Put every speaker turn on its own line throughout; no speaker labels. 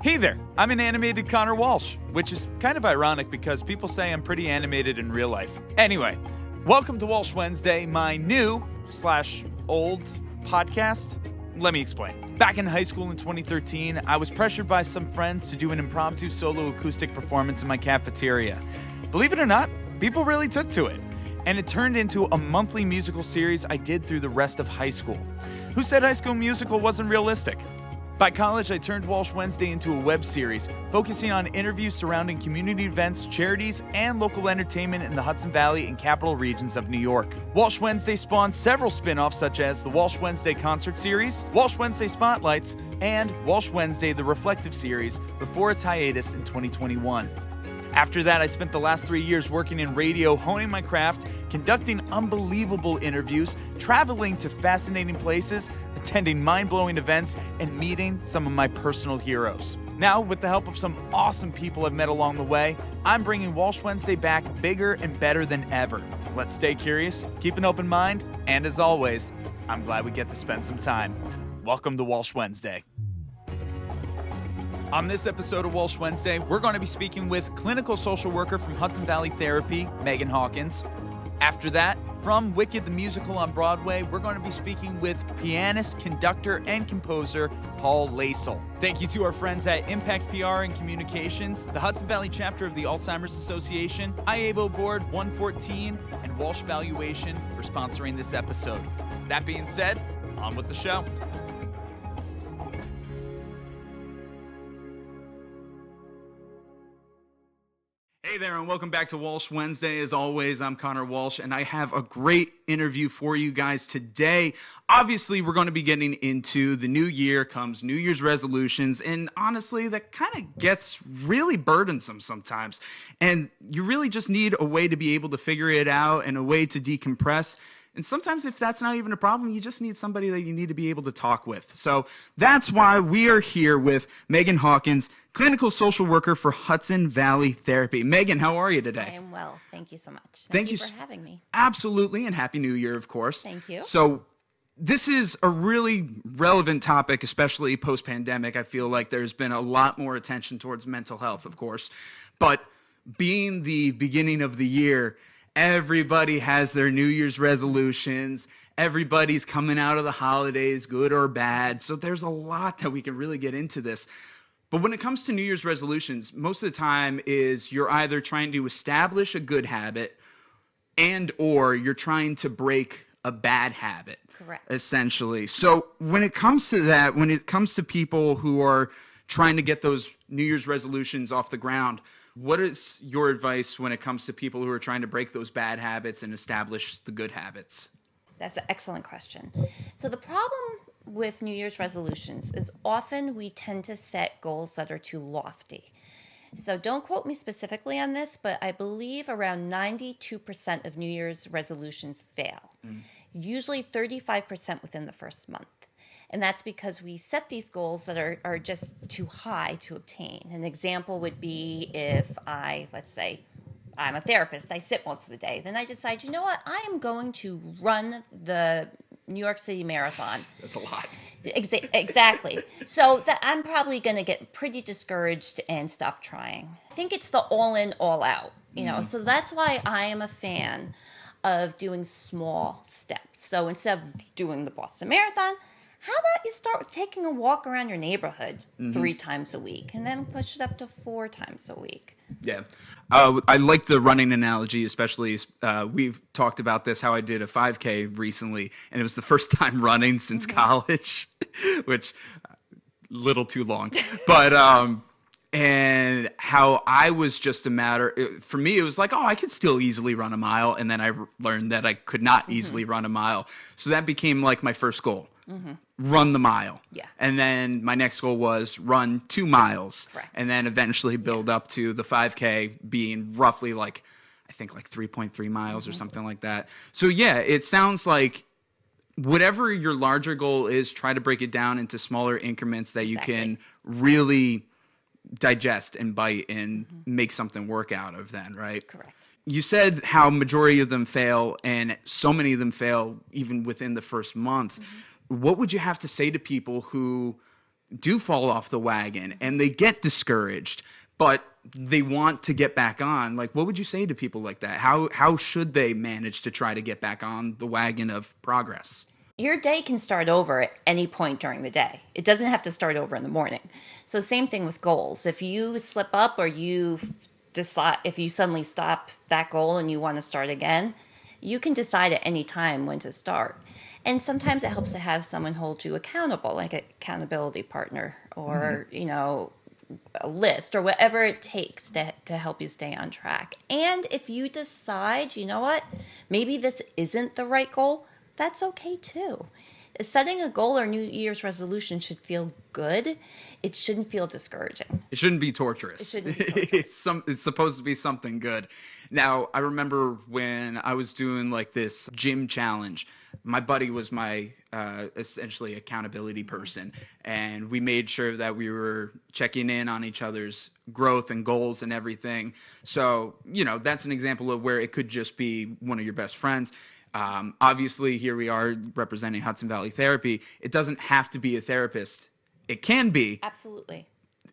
Hey there, I'm an animated Conor Walsh, which is kind of ironic because people say I'm pretty animated in real life. Anyway, welcome to Walsh Wednesday, my new/old podcast. Let me explain. Back in high school in 2013, I was pressured by some friends to do an impromptu solo acoustic performance in my cafeteria. Believe it or not, people really took to it. And it turned into a monthly musical series I did through the rest of high school. Who said High School Musical wasn't realistic? By college, I turned Walsh Wednesday into a web series, focusing on interviews surrounding community events, charities, and local entertainment in the Hudson Valley and Capital Regions of New York. Walsh Wednesday spawned several spin-offs such as the Walsh Wednesday Concert Series, Walsh Wednesday Spotlights, and Walsh Wednesday The Reflective Series before its hiatus in 2021. After that, I spent the last 3 years working in radio, honing my craft, conducting unbelievable interviews, traveling to fascinating places, attending mind-blowing events, and meeting some of my personal heroes. Now, with the help of some awesome people I've met along the way, I'm bringing Walsh Wednesday back bigger and better than ever. Let's stay curious, keep an open mind, and as always, I'm glad we get to spend some time. Welcome to Walsh Wednesday. On this episode of Walsh Wednesday, we're going to be speaking with clinical social worker from Hudson Valley Therapy, Megan Hawkins. After that, from Wicked the Musical on Broadway, we're going to be speaking with pianist, conductor, and composer Paul Loesel. Thank you to our friends at Impact PR and Communications, the Hudson Valley chapter of the Alzheimer's Association, IABO Board 114, and Walsh Valuation for sponsoring this episode. That being said, on with the show. Hey there, and welcome back to Walsh Wednesday. As always, I'm Conor Walsh, and I have a great interview for you guys today. Obviously, we're going to be getting into the new year, comes New Year's resolutions, and honestly, that kind of gets really burdensome sometimes. And you really just need a way to be able to figure it out and a way to decompress. And sometimes if that's not even a problem, you just need somebody that you need to be able to talk with. So that's why we are here with Megan Hawkins, clinical social worker for Hudson Valley Therapy. Megan, how are you today?
I am well. Thank you so much.
Thank you
for having me.
Absolutely, and Happy New Year, of course.
Thank you.
So this is a really relevant topic, especially post-pandemic. I feel like there's been a lot more attention towards mental health, of course. But being the beginning of the year, everybody has their New Year's resolutions. Everybody's coming out of the holidays, good or bad. So there's a lot that we can really get into this. But when it comes to New Year's resolutions, most of the time is you're either trying to establish a good habit and or you're trying to break a bad habit.
Correct.
Essentially. So when it comes to that, when it comes to people who are trying to get those New Year's resolutions off the ground, what is your advice when it comes to people who are trying to break those bad habits and establish the good habits?
That's an excellent question. So the problem with New Year's resolutions is often we tend to set goals that are too lofty. So don't quote me specifically on this, but I believe around 92% of New Year's resolutions fail. Usually 35% within the first month. And that's because we set these goals that are just too high to obtain. An example would be if let's say, I'm a therapist, I sit most of the day. Then I decide, you know what, I am going to run the New York City Marathon.
That's a lot.
Exactly. So I'm probably going to get pretty discouraged and stop trying. I think it's the all in, all out, So that's why I am a fan of doing small steps. So instead of doing the Boston Marathon, how about you start with taking a walk around your neighborhood 3 times a week and then push it up to 4 times a week?
Yeah. I like the running analogy, especially we've talked about this, how I did a 5K recently, and it was the first time running since college, which little too long. But and how I was just for me, it was like, I could still easily run a mile. And then I learned that I could not easily run a mile. So that became like my first goal. Run the mile. Yeah. And then my next goal was run 2 miles.
Correct.
And then eventually build up to the 5K being roughly I think 3.3 miles or something like that. So yeah, it sounds like whatever your larger goal is, try to break it down into smaller increments that you can really digest and bite and make something work out of then, right?
Correct.
You said how majority of them fail, and so many of them fail even within the first month. What would you have to say to people who
do fall off the wagon and they get discouraged, but they want to get back on. Like, what would you say to people like that? How should they manage to try to get back on the wagon of progress?
Your day can start over at any point during the day. It doesn't have to start over in the morning. So same thing with goals. If you slip up or you decide, if you suddenly stop that goal and you want to start again, you can decide at any time when to start. And sometimes it helps to have someone hold you accountable, like an accountability partner or, a list or whatever it takes to help you stay on track. And if you decide, you know what, maybe this isn't the right goal, that's okay too. Setting a goal or New Year's resolution should feel good. It shouldn't feel discouraging.
It shouldn't be torturous.
It shouldn't be torturous.
It's supposed to be something good. Now, I remember when I was doing like this gym challenge, my buddy was my essentially accountability person. And we made sure that we were checking in on each other's growth and goals and everything. So, that's an example of where it could just be one of your best friends. Obviously, here we are representing Hudson Valley Therapy. It doesn't have to be a therapist. It can be.
Absolutely.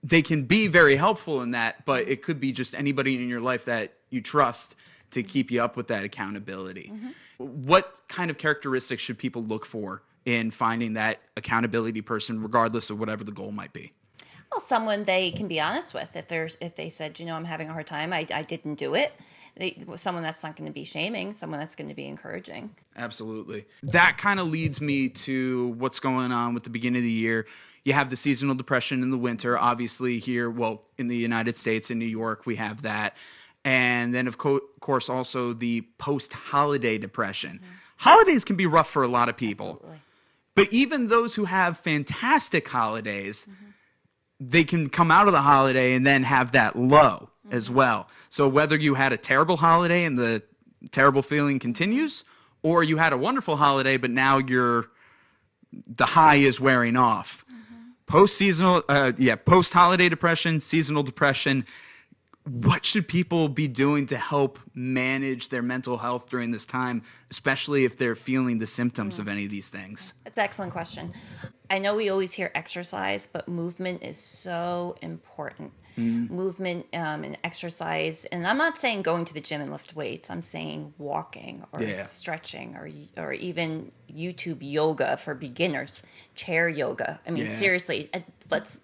They can be very helpful in that, but it could be just anybody in your life that you trust to keep you up with that accountability. What kind of characteristics should people look for in finding that accountability person, regardless of whatever the goal might be?
Well, someone they can be honest with. If they said, I'm having a hard time, I didn't do it. Someone that's not going to be shaming, someone that's going to be encouraging.
Absolutely. That kind of leads me to what's going on with the beginning of the year. You have the seasonal depression in the winter. Obviously here, in the United States, in New York, we have that. And then, of course, also the post-holiday depression. Holidays can be rough for a lot of people.
Absolutely.
But even those who have fantastic holidays, they can come out of the holiday and then have that low as well. So whether you had a terrible holiday and the terrible feeling continues, or you had a wonderful holiday, but now the high is wearing off. Post-holiday depression, seasonal depression. What should people be doing to help manage their mental health during this time, especially if they're feeling the symptoms of any of these things?
That's an excellent question. I know we always hear exercise, but movement is so important. Movement and exercise. And I'm not saying going to the gym and lift weights. I'm saying walking or stretching or even YouTube yoga for beginners, chair yoga. I mean, seriously, it's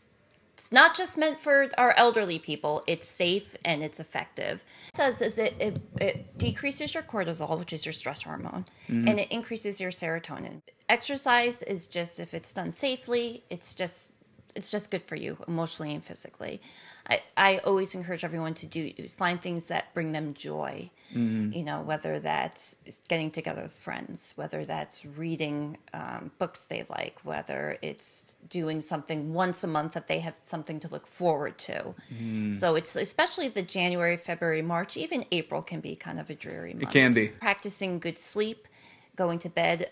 not just meant for our elderly people. It's safe and it's effective. What it does is it decreases your cortisol, which is your stress hormone, and it increases your serotonin. Exercise is just, if it's done safely, it's just good for you emotionally and physically. I always encourage everyone to find things that bring them joy. Whether that's getting together with friends, whether that's reading books they like, whether it's doing something once a month that they have something to look forward to. So it's especially the January, February, March, even April can be kind of a dreary month.
It can be.
Practicing good sleep, going to bed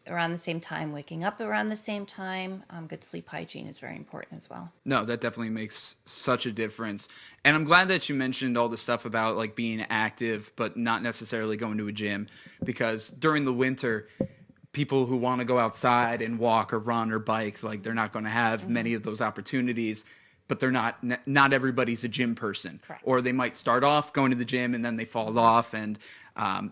around the same time, waking up around the same time. Good sleep hygiene is very important as well.
No, that definitely makes such a difference. And I'm glad that you mentioned all the stuff about like being active, but not necessarily going to a gym, because during the winter, people who want to go outside and walk or run or bike, like they're not going to have many of those opportunities, but they're not everybody's a gym person.
Correct.
Or they might start off going to the gym and then they fall off. And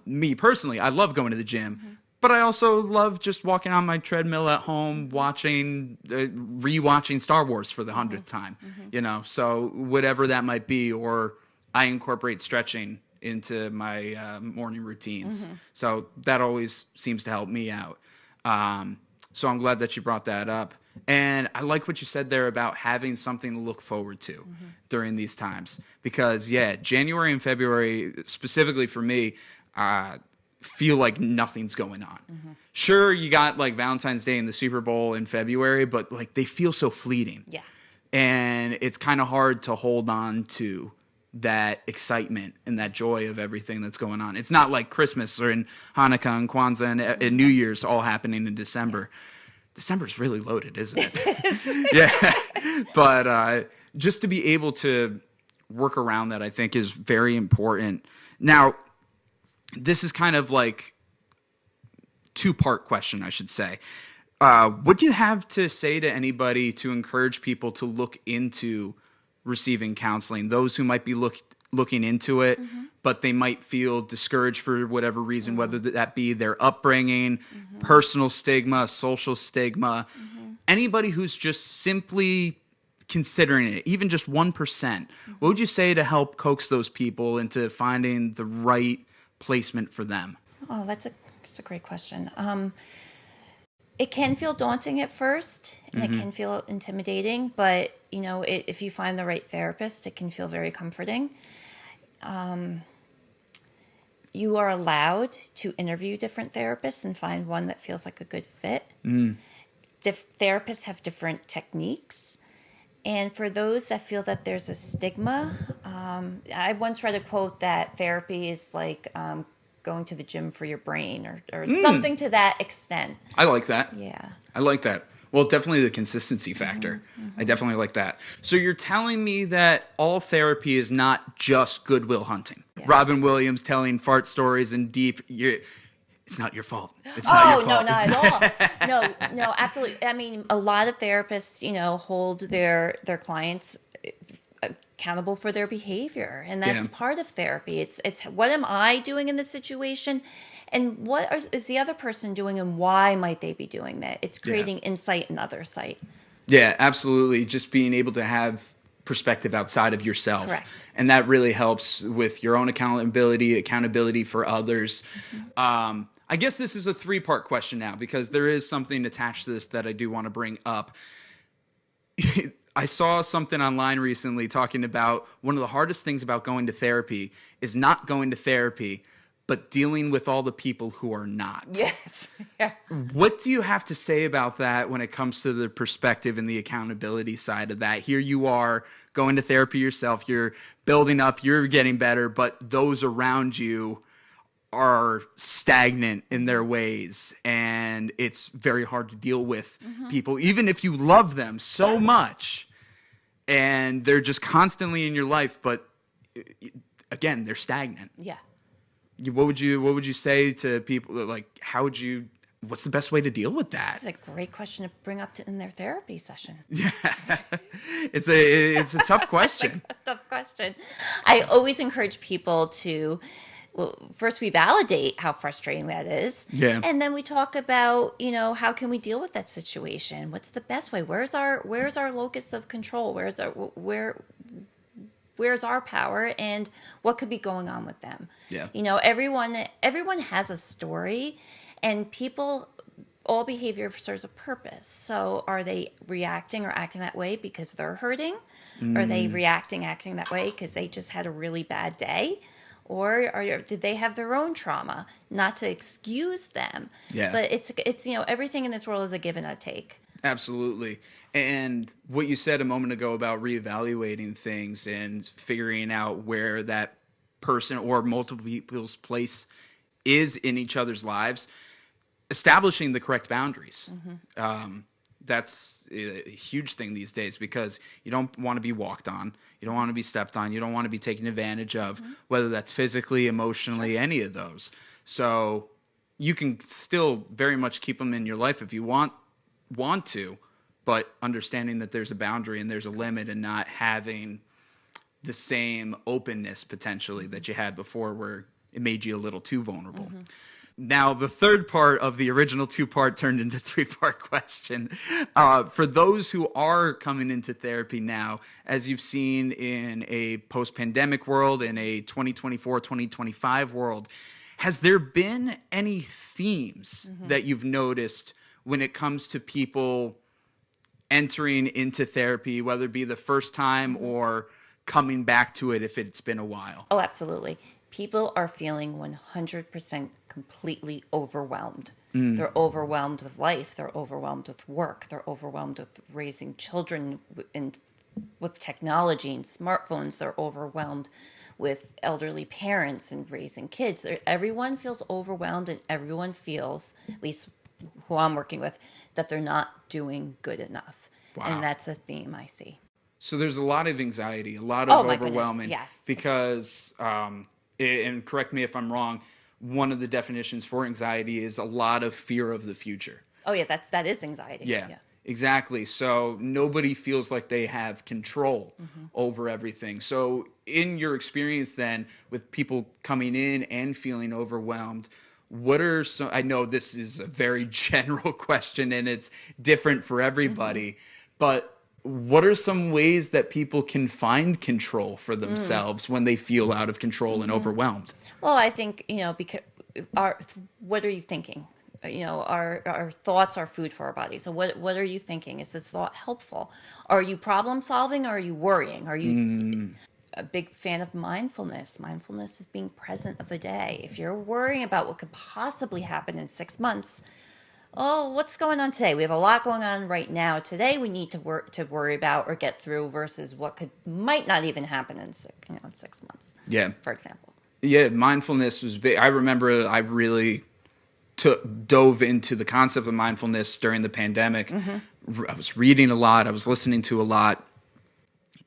me personally, I love going to the gym. But I also love just walking on my treadmill at home, rewatching Star Wars for the 100th time, so whatever that might be, or I incorporate stretching into my morning routines. So that always seems to help me out. So I'm glad that you brought that up. And I like what you said there about having something to look forward to during these times, because January and February, specifically for me, feel like nothing's going on. Sure, you got like Valentine's Day and the Super Bowl in February, but like they feel so fleeting. Yeah. And it's kind of hard to hold on to that excitement and that joy of everything that's going on. It's not like Christmas or in Hanukkah and Kwanzaa and New Year's all happening in December. December's really loaded, isn't it? Yeah. But just to be able to work around that, I think, is very important. Now, this is kind of like two-part question, I should say. What do you have to say to anybody to encourage people to look into receiving counseling? Those who might be looking into it, but they might feel discouraged for whatever reason, whether that be their upbringing, personal stigma, social stigma. Anybody who's just simply considering it, even just 1%, what would you say to help coax those people into finding the right placement for them?
Oh, that's a great question. It can feel daunting at first, and it can feel intimidating, but if you find the right therapist, it can feel very comforting. You are allowed to interview different therapists and find one that feels like a good fit. Therapists have different techniques. And for those that feel that there's a stigma, I once read a quote that therapy is like going to the gym for your brain or something to that extent.
I like that.
Yeah.
I like that. Well, definitely the consistency factor. I definitely like that. So you're telling me that all therapy is not just Goodwill Hunting. Yeah. Robin Williams telling fart stories and deep, it's not your fault. It's not your fault.
No, not at all. No, absolutely. I mean, a lot of therapists, hold their clients accountable for their behavior, and that's part of therapy. It's what am I doing in this situation, and what is the other person doing, and why might they be doing that? It's creating insight and other sight. Yeah,
absolutely. Just being able to have perspective outside of yourself.
Correct.
And that really helps with your own accountability for others. I guess this is a 3-part question now, because there is something attached to this that I do want to bring up. I saw something online recently talking about one of the hardest things about going to therapy is not going to therapy, but dealing with all the people who are not.
Yes. Yeah.
What do you have to say about that when it comes to the perspective and the accountability side of that? Here you are going to therapy yourself, you're building up, you're getting better, but those around you are stagnant in their ways, and it's very hard to deal with people, even if you love them so much, and they're just constantly in your life, but again, they're stagnant.
Yeah.
What would you say to people? Like, what's the best way to deal with that?
It's a great question to bring up in their therapy session.
Yeah, it's a tough question.
A tough question. I always encourage people to, well, first we validate how frustrating that is.
Yeah.
And then we talk about, how can we deal with that situation? What's the best way? Where's our locus of control? Where's our power, and what could be going on with them?
Yeah.
Everyone has a story, and all behavior serves a purpose. So are they reacting or acting that way because they're hurting? Are they reacting, acting that way because they just had a really bad day? Or did they have their own trauma? Not to excuse them, but it's everything in this world is a give and a take.
Absolutely. And what you said a moment ago about reevaluating things and figuring out where that person or multiple people's place is in each other's lives, establishing the correct boundaries. That's a huge thing these days, because you don't want to be walked on. You don't want to be stepped on. You don't want to be taken advantage of, whether that's physically, emotionally, any of those. So you can still very much keep them in your life if you want to, but understanding that there's a boundary and there's a limit, and not having the same openness potentially that you had before, where it made you a little too vulnerable. Now, the third part of the original 2-part turned into 3-part question. For those who are coming into therapy now, as you've seen in a post-pandemic world, in a 2024, 2025 world, has there been any themes that you've noticed when it comes to people entering into therapy, whether it be the first time or coming back to it if it's been a while?
Oh, absolutely. People are feeling 100% completely overwhelmed. They're overwhelmed with life. They're overwhelmed with work. They're overwhelmed with raising children and with technology and smartphones. They're overwhelmed with elderly parents and raising kids. Everyone feels overwhelmed, and everyone feels, at least who I'm working with, that they're not doing good enough. Wow. And that's a theme I see.
So there's a lot of anxiety, a lot of overwhelming.
Yes.
Because, and correct me if I'm wrong, one of the definitions for anxiety is a lot of fear of the future.
Oh yeah, that is anxiety.
Yeah. Exactly. So nobody feels like they have control over everything. So in your experience then with people coming in and feeling overwhelmed, what are some, I know this is a very general question and it's different for everybody, but what are some ways that people can find control for themselves when they feel out of control and overwhelmed?
Well, I think, because what are you thinking? Our thoughts are food for our body. So what are you thinking? Is this thought helpful? Are you problem solving or are you worrying? Are you a big fan of mindfulness? Mindfulness is being present of the day. If you're worrying about what could possibly happen in 6 months, what's going on today? We have a lot going on right now. Today we need to worry about or get through versus what might not even happen in 6 months.
Yeah.
For example.
Yeah, mindfulness was big. I remember I really dove into the concept of mindfulness during the pandemic. I was reading a lot. I was listening to a lot.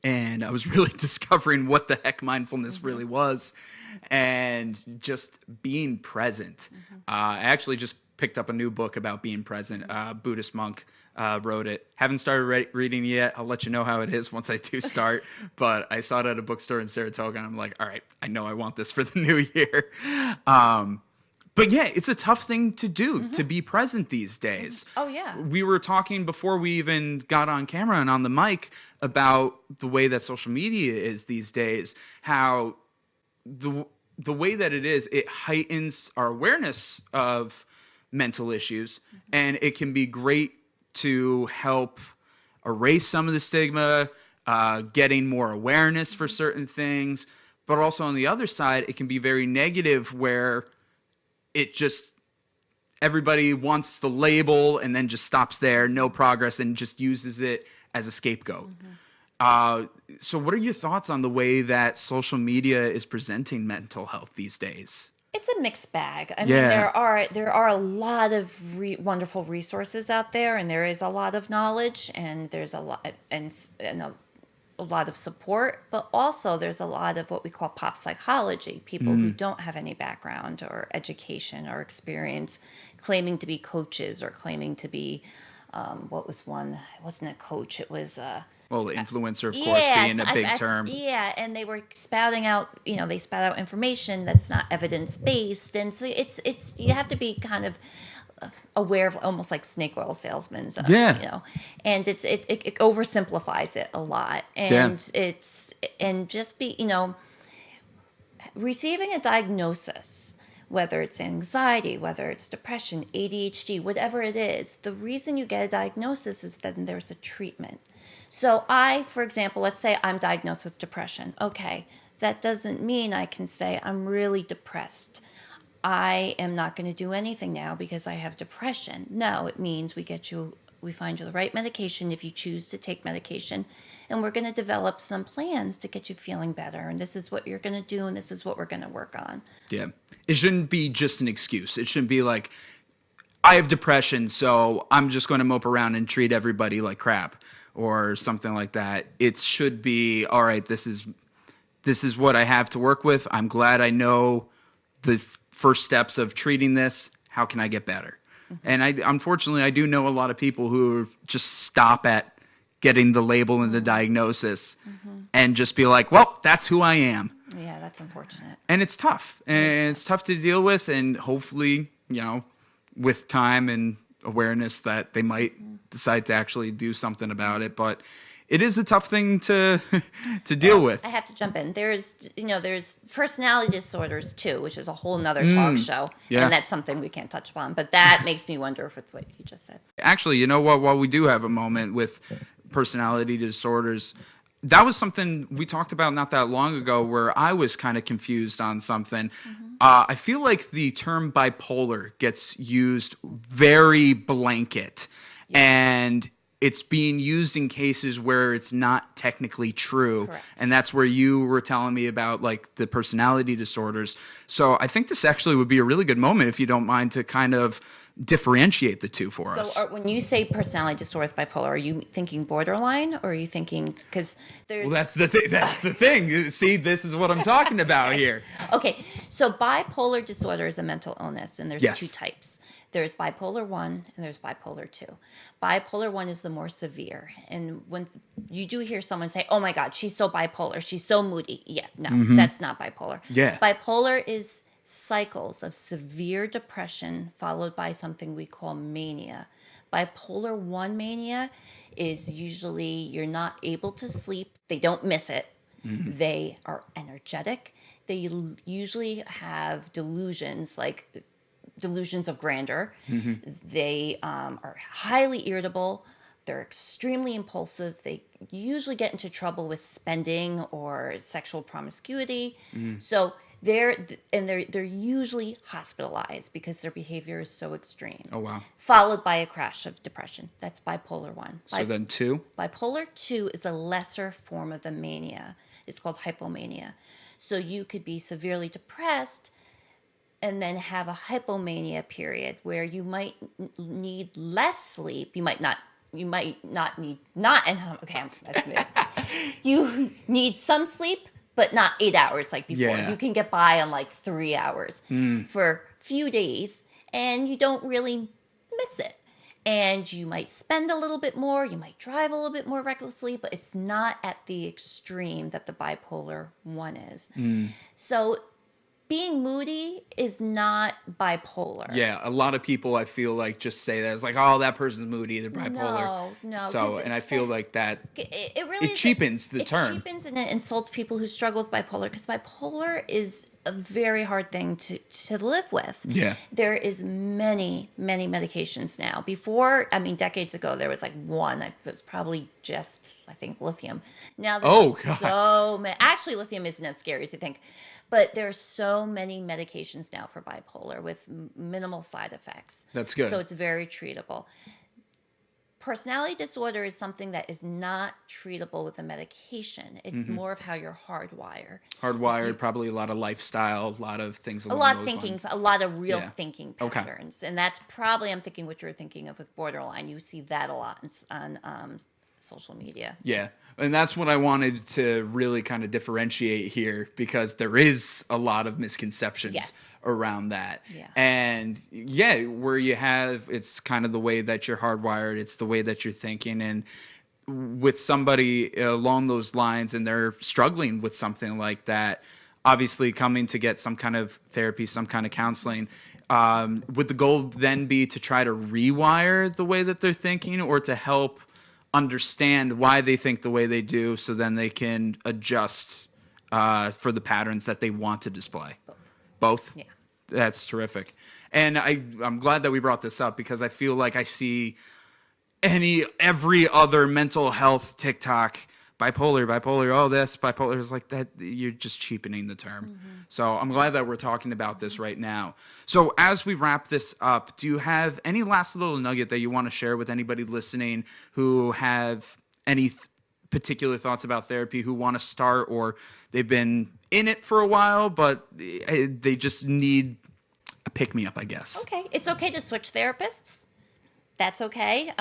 And I was really discovering what the heck mindfulness really was and just being present. I actually just picked up a new book about being present. Buddhist monk wrote it. Haven't started reading it yet. I'll let you know how it is once I do start. But I saw it at a bookstore in Saratoga, and I'm like, all right, I know I want this for the new year. But yeah, it's a tough thing to do, to be present these days.
Oh, yeah.
We were talking before we even got on camera and on the mic about the way that social media is these days, how the way that it is, it heightens our awareness of mental issues, and it can be great to help erase some of the stigma, getting more awareness for certain things. But also on the other side, it can be very negative where it just, everybody wants the label and then just stops there, no progress, and just uses it as a scapegoat. So what are your thoughts on the way that social media is presenting mental health these days?
It's a mixed bag. I mean, there are a lot of wonderful resources out there, and there is a lot of knowledge, and there's a lot and a lot of support, but also there's a lot of what we call pop psychology, people who don't have any background or education or experience claiming to be coaches or claiming to be, what was one? It wasn't a coach, it was
well, influencer, of course, being a big term.
Yeah, and they were spouting out, they spout out information that's not evidence-based, and so it's you have to be kind of aware of, almost like snake oil salesmen, and it oversimplifies it a lot, and and just be, receiving a diagnosis, whether it's anxiety, whether it's depression, ADHD, whatever it is, the reason you get a diagnosis is that there's a treatment. So for example, let's say I'm diagnosed with depression. Okay, that doesn't mean I can say I'm really depressed. I am not going to do anything now because I have depression. No, it means we find you the right medication if you choose to take medication, and we're going to develop some plans to get you feeling better. And this is what you're going to do, and this is what we're going to work on. Yeah.
It shouldn't be just an excuse. It shouldn't be like, I have depression, so I'm just going to mope around and treat everybody like crap or something like that. It should be, all right, this is what I have to work with. I'm glad I know the first steps of treating this. How can I get better? And unfortunately, I do know a lot of people who just stop at getting the label and the diagnosis and just be like, well, that's who I am.
Yeah, that's unfortunate.
And it's tough. And it's tough to deal with. And hopefully, with time and awareness that they might decide to actually do something about it. But it is a tough thing to deal with.
I have to jump in. There's personality disorders too, which is a whole nother talk show. Yeah. And that's something we can't touch upon. But that makes me wonder with what you just said.
Actually, you know what? While we do have a moment with personality disorders, that was something we talked about not that long ago where I was kind of confused on something. I feel like the term bipolar gets used very blanket. Yes. And it's being used in cases where it's not technically true. Correct. And that's where you were telling me about like the personality disorders. So I think this actually would be a really good moment, if you don't mind, to kind of differentiate the two for us.
So when you say personality disorder with bipolar, are you thinking borderline, or are you thinking, because there's...
Well, that's the thing. That's the thing. See, this is what I'm talking about here.
Okay. So bipolar disorder is a mental illness, and there's two types. There's bipolar 1 and there's bipolar 2. Bipolar 1 is the more severe. And when you do hear someone say, oh my God, she's so bipolar, she's so moody. Yeah, no, that's not bipolar.
Yeah.
Bipolar is cycles of severe depression followed by something we call mania. Bipolar 1 mania is usually you're not able to sleep. They don't miss it. They are energetic. They usually have delusions, like delusions of grandeur. They are highly irritable. They're extremely impulsive. They usually get into trouble with spending or sexual promiscuity. So they're usually hospitalized because their behavior is so extreme.
Oh, wow.
Followed by a crash of depression. That's bipolar 1.
So then 2?
Bipolar 2 is a lesser form of the mania. It's called hypomania. So you could be severely depressed and then have a hypomania period where you might need less sleep. You might not need you need some sleep, but not 8 hours like before.
Yeah.
You can get by on like 3 hours for a few days, and you don't really miss it. And you might spend a little bit more, you might drive a little bit more recklessly, but it's not at the extreme that the bipolar 1 is. So being moody is not bipolar.
Yeah, a lot of people I feel like just say that. It's like, oh, that person's moody, they're bipolar.
No.
So, and I feel like that
it really
cheapens the term.
It cheapens and it insults people who struggle with bipolar, because bipolar is a very hard thing to live with.
Yeah.
There is many medications now. Before, decades ago, there was like one. It was probably just, I think, lithium. Now there's so many. Actually, lithium isn't as scary as you think. But there are so many medications now for bipolar with minimal side effects.
That's good.
So it's very treatable. Personality disorder is something that is not treatable with a medication. It's more of how you're hardwired.
Hardwired, probably a lot of lifestyle, a lot of things along
A lot of
those
thinking,
lines.
a lot of real
Yeah.
thinking
Okay.
patterns. And that's probably, I'm thinking what you're thinking of with borderline. You see that a lot on social media.
Yeah. And that's what I wanted to really kind of differentiate here, because there is a lot of misconceptions
Yes.
around that.
Yeah.
And where you have, it's kind of the way that you're hardwired, it's the way that you're thinking. And with somebody along those lines and they're struggling with something like that, obviously coming to get some kind of therapy, some kind of counseling, would the goal then be to try to rewire the way that they're thinking, or to help understand why they think the way they do, so then they can adjust for the patterns that they want to display? Both?
Yeah.
That's terrific. And I'm glad that we brought this up, because I feel like I see every other mental health TikTok, bipolar, oh, this, bipolar, is like that. You're just cheapening the term. So I'm glad that we're talking about this right now. So as we wrap this up, do you have any last little nugget that you want to share with anybody listening who have any particular thoughts about therapy, who want to start, or they've been in it for a while, but they just need a pick-me-up, I guess?
Okay. It's okay to switch therapists. That's okay.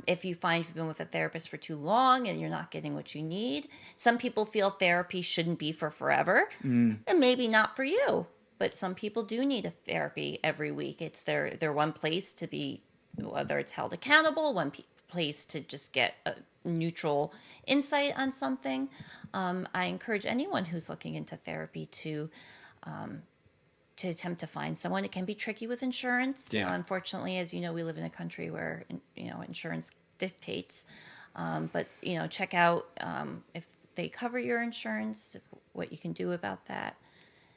If you find you've been with a therapist for too long and you're not getting what you need. Some people feel therapy shouldn't be for forever, and maybe not for you. But some people do need a therapy every week. It's their one place to be, whether it's held accountable, one place to just get a neutral insight on something. I encourage anyone who's looking into therapy to attempt to find someone. It can be tricky with insurance.
Yeah.
Unfortunately, as you know, we live in a country where insurance dictates. But check out if they cover your insurance, what you can do about that.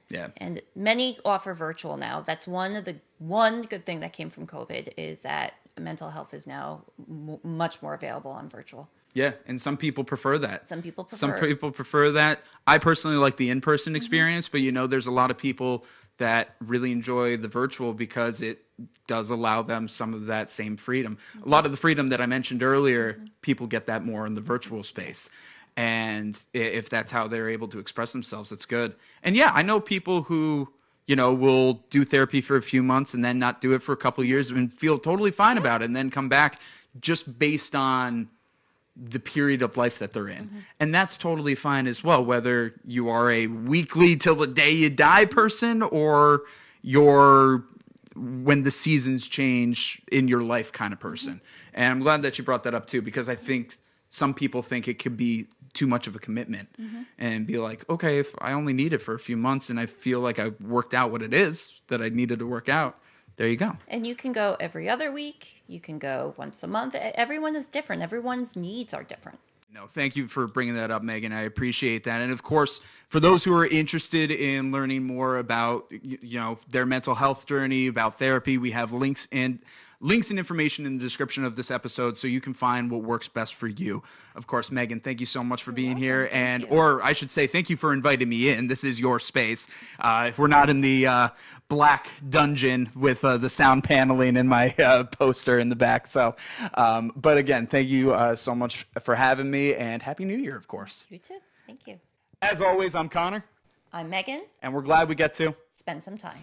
Yeah.
And many offer virtual now. That's one good thing that came from COVID, is that mental health is now much more available on virtual.
Yeah, and some people prefer that.
Some people
prefer that. I personally like the in-person experience, but there's a lot of people that really enjoy the virtual because it does allow them some of that same freedom. A lot of the freedom that I mentioned earlier, people get that more in the virtual space. And if that's how they're able to express themselves, that's good. And yeah, I know people who, will do therapy for a few months and then not do it for a couple of years and feel totally fine about it, and then come back just based on the period of life that they're in. And that's totally fine as well, whether you are a weekly till the day you die person, or you're when the seasons change in your life kind of person. And I'm glad that you brought that up too, because I think some people think it could be too much of a commitment and be like, okay, if I only need it for a few months and I feel like I worked out what it is that I needed to work out, there you go.
And you can go every other week. You can go once a month. Everyone is different. Everyone's needs are different.
No, thank you for bringing that up, Megan. I appreciate that. And of course, for those who are interested in learning more about, their mental health journey, about therapy, we have links and information in the description of this episode so you can find what works best for you. Of course, Megan, thank you so much for being here. Or I should say, thank you for inviting me in. This is your space. We're not in the black dungeon with the sound paneling and my poster in the back. So, but again, thank you so much for having me, and Happy New Year, of course.
You too. Thank you.
As always, I'm Conor.
I'm Megan.
And we're glad we get to
spend some time.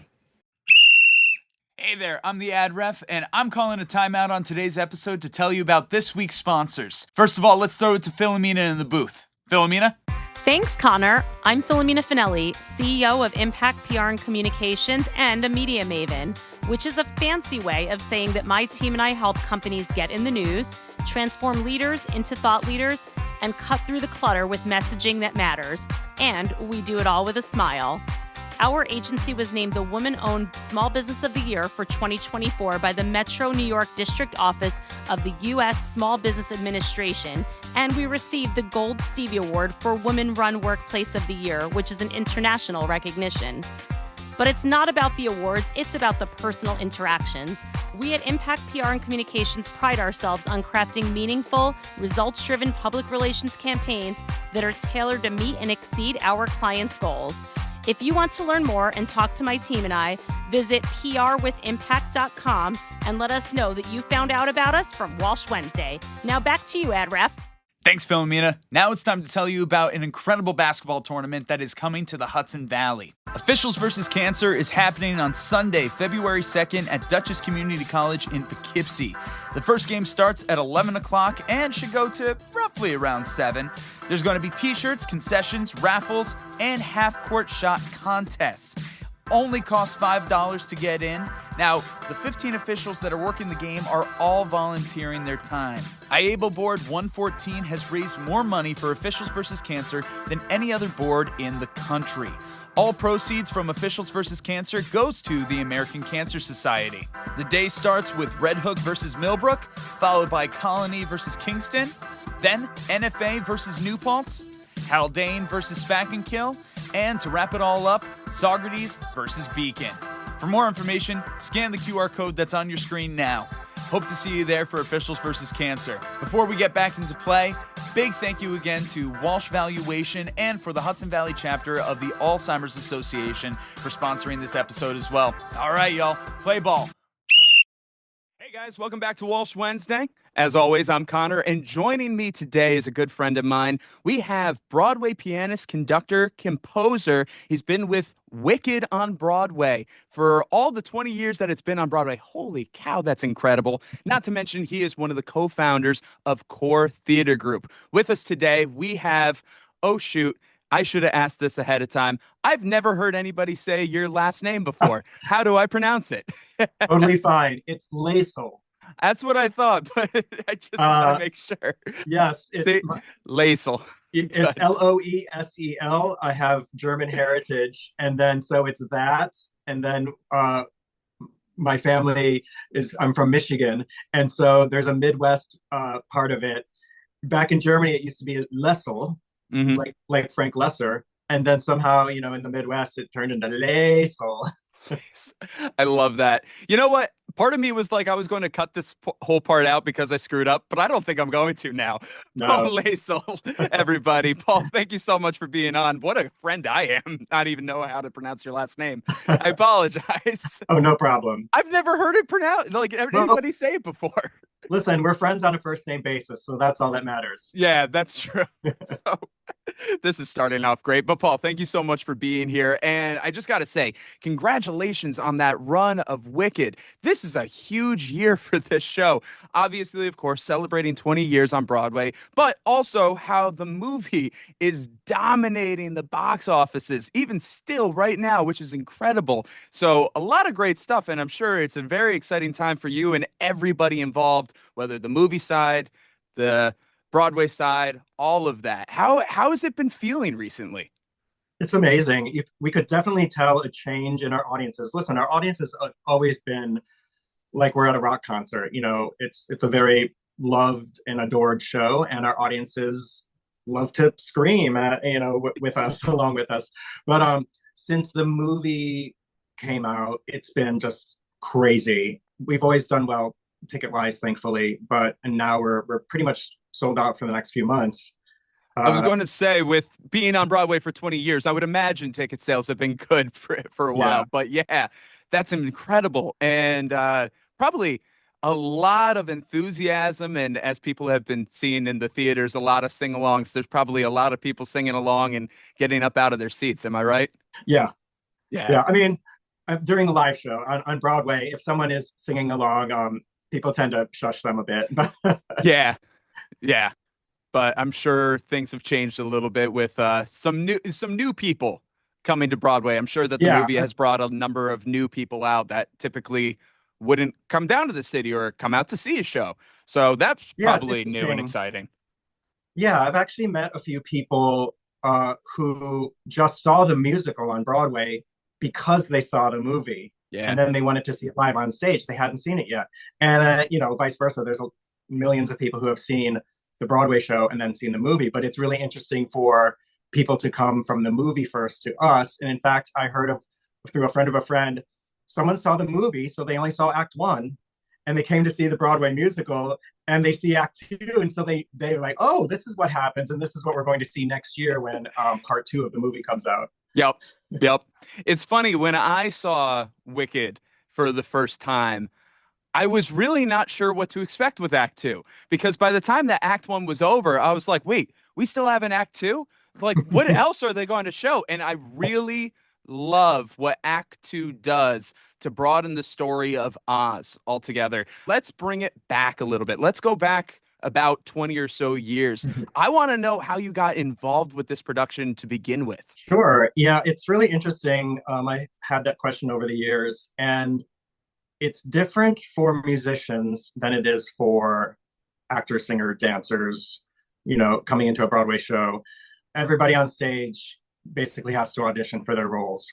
Hey there, I'm the ad ref, and I'm calling a timeout on today's episode to tell you about this week's sponsors. First of all, let's throw it to Philomena in the booth. Philomena?
Thanks, Conor. I'm Philomena Finelli, CEO of Impact PR and Communications and a media maven, which is a fancy way of saying that my team and I help companies get in the news, transform leaders into thought leaders, and cut through the clutter with messaging that matters. And we do it all with a smile. Our agency was named the Woman-Owned Small Business of the Year for 2024 by the Metro New York District Office of the U.S. Small Business Administration, and we received the Gold Stevie Award for Women-Run Workplace of the Year, which is an international recognition. But it's not about the awards, it's about the personal interactions. We at Impact PR and Communications pride ourselves on crafting meaningful, results-driven public relations campaigns that are tailored to meet and exceed our clients' goals. If you want to learn more and talk to my team and I, visit prwithimpact.com and let us know that you found out about us from Walsh Wednesday. Now back to you, Ad Ref.
Thanks, Philomena. Now it's time to tell you about an incredible basketball tournament that is coming to the Hudson Valley. Officials vs. Cancer is happening on Sunday, February 2nd at Dutchess Community College in Poughkeepsie. The first game starts at 11 o'clock and should go to roughly around 7. There's going to be t-shirts, concessions, raffles, and half-court shot contests. Only costs $5 to get in. Now, the 15 officials that are working the game are all volunteering their time. IABO Board 114 has raised more money for Officials vs. Cancer than any other board in the country. All proceeds from Officials vs. Cancer goes to the American Cancer Society. The day starts with Red Hook vs. Millbrook, followed by Colony vs. Kingston, then NFA vs. New Paltz, Haldane vs. Spack and Kill, and to wrap it all up, Saugerties versus Beacon. For more information, scan the QR code that's on your screen now. Hope to see you there for Officials vs. Cancer. Before we get back into play, big thank you again to Walsh Valuation and for the Hudson Valley chapter of the Alzheimer's Association for sponsoring this episode as well. All right, y'all, play ball. Hey guys, welcome back to Walsh Wednesday. As always, I'm Conor, and joining me today is a good friend of mine. We have Broadway pianist, conductor, composer. He's been with Wicked on Broadway for all the 20 years that it's been on Broadway. Holy cow, that's incredible. Not to mention, he is one of the co-founders of Core Theater Group. With us today, we have, oh shoot, I should have asked this ahead of time. I've never heard anybody say your last name before. How do I pronounce it?
Totally fine. It's Loesel.
That's what I thought, but I just want to make sure.
Yes, it's
Loesel.
It's Loesel. I have German heritage, and then so it's that, and then my family I'm from Michigan, and so there's a Midwest part of it. Back in Germany, it used to be Loesel, like Frank Lesser, and then somehow, in the Midwest, it turned into Loesel.
I love that. You know what? Part of me was like, I was going to cut this whole part out because I screwed up, but I don't think I'm going to now.
No.
Paul Loesel, everybody. Paul, thank you so much for being on. What a friend I am. Not even know how to pronounce your last name. I apologize.
Oh, no problem.
I've never heard it pronounced. Like anybody say it before.
Listen, we're friends on a first name basis, so that's all that matters.
Yeah, that's true. So This is starting off great. But Paul, thank you so much for being here. And I just got to say, congratulations on that run of Wicked. This is a huge year for this show. Obviously, of course, celebrating 20 years on Broadway, but also how the movie is dominating the box offices, even still right now, which is incredible. So a lot of great stuff. And I'm sure it's a very exciting time for you and everybody involved, whether the movie side, the Broadway side, all of that. How has it been feeling recently?
It's amazing. We could definitely tell a change in our audiences. Listen, our audience has always been like we're at a rock concert. It's a very loved and adored show, and our audiences love to scream with us along with us. But since the movie came out, it's been just crazy. We've always done well ticket wise, thankfully, but and now we're pretty much sold out for the next few months.
I was
Uh,
going to say, with being on Broadway for 20 years, I would imagine ticket sales have been good for a while.
yeah,
But yeah, that's incredible. And probably a lot of enthusiasm. And as people have been seeing in the theaters, a lot of sing alongs. There's probably a lot of people singing along and getting up out of their seats. Am I right?
yeah,
Yeah.
yeah. I mean, during the live show on Broadway, if someone is singing along, people tend to shush them a bit. But
Yeah. Yeah. But I'm sure things have changed a little bit with some new people coming to Broadway. I'm sure that the
yeah,
movie has brought a number of new people out that typically wouldn't come down to the city or come out to see a show. So that's
yeah, it's
probably new and
interesting.
exciting.
Yeah, I've actually met a few people who just saw the musical on Broadway because they saw the movie,
Yeah.
and then they wanted to see it live on stage. They hadn't seen it yet, and vice versa. There's millions of people who have seen the Broadway show and then seen the movie. But it's really interesting for people to come from the movie first to us. And in fact, I heard of through a friend of a friend, someone saw the movie, so they only saw Act One, and they came to see the Broadway musical, and they see Act Two, and so they're like, oh, this is what happens, and this is what we're going to see next year when Part Two of the movie comes out.
Yep. Yep. It's funny when I saw Wicked for the first time, I was really not sure what to expect with Act Two because by the time that Act One was over, I was like, wait, we still have an Act Two? Like, what else are they going to show? And I really love what Act Two does to broaden the story of Oz altogether. Let's bring it back a little bit. Let's go back about 20 or so years. I want to know how you got involved with this production to begin with.
Sure. Yeah, it's really interesting. I had that question over the years, and it's different for musicians than it is for actors, singers, dancers, coming into a Broadway show. Everybody on stage basically has to audition for their roles.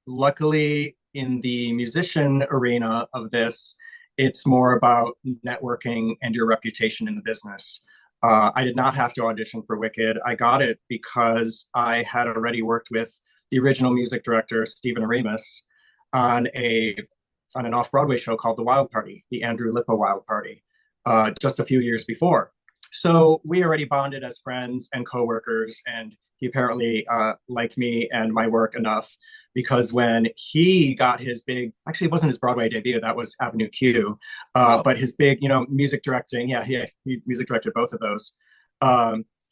Luckily, in the musician arena of this, it's more about networking and your reputation in the business. I did not have to audition for Wicked. I got it because I had already worked with the original music director, Stephen Aremus, on an off-Broadway show called The Wild Party, the Andrew Lippa Wild Party, just a few years before. So we already bonded as friends and coworkers, and he apparently liked me and my work enough because when he got his big, actually it wasn't his Broadway debut, that was Avenue Q,
Oh,
but his big, music directing, yeah, he music directed both of those.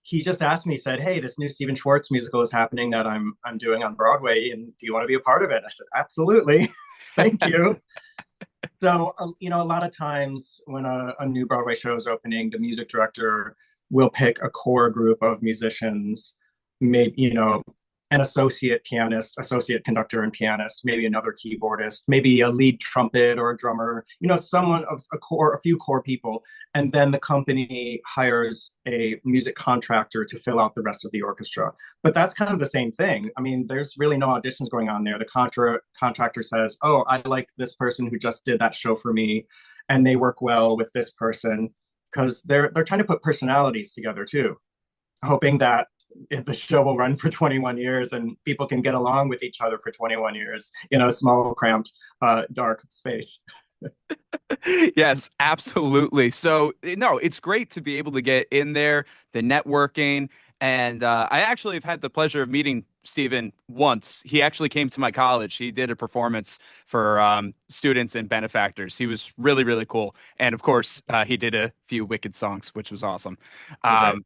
He just asked me, said, "Hey, this new Stephen Schwartz musical is happening that I'm doing on Broadway, and do you want to be a part of it?" I said, "Absolutely, thank you." So, a lot of times when a new Broadway show is opening, the music director will pick a core group of musicians, maybe, an associate pianist, associate conductor and pianist, maybe another keyboardist, maybe a lead trumpet or a drummer, someone of a few core people. And then the company hires a music contractor to fill out the rest of the orchestra. But that's kind of the same thing. I mean, there's really no auditions going on there. The contractor says, oh, I like this person who just did that show for me, and they work well with this person because they're trying to put personalities together too, hoping that the show will run for 21 years and people can get along with each other for 21 years in a small, cramped, dark space.
yes, absolutely. So, no, it's great to be able to get in there, the networking. And I actually have had the pleasure of meeting Stephen once. He actually came to my college. He did a performance for students and benefactors. He was really, really cool. And of course, he did a few Wicked songs, which was awesome.
Okay.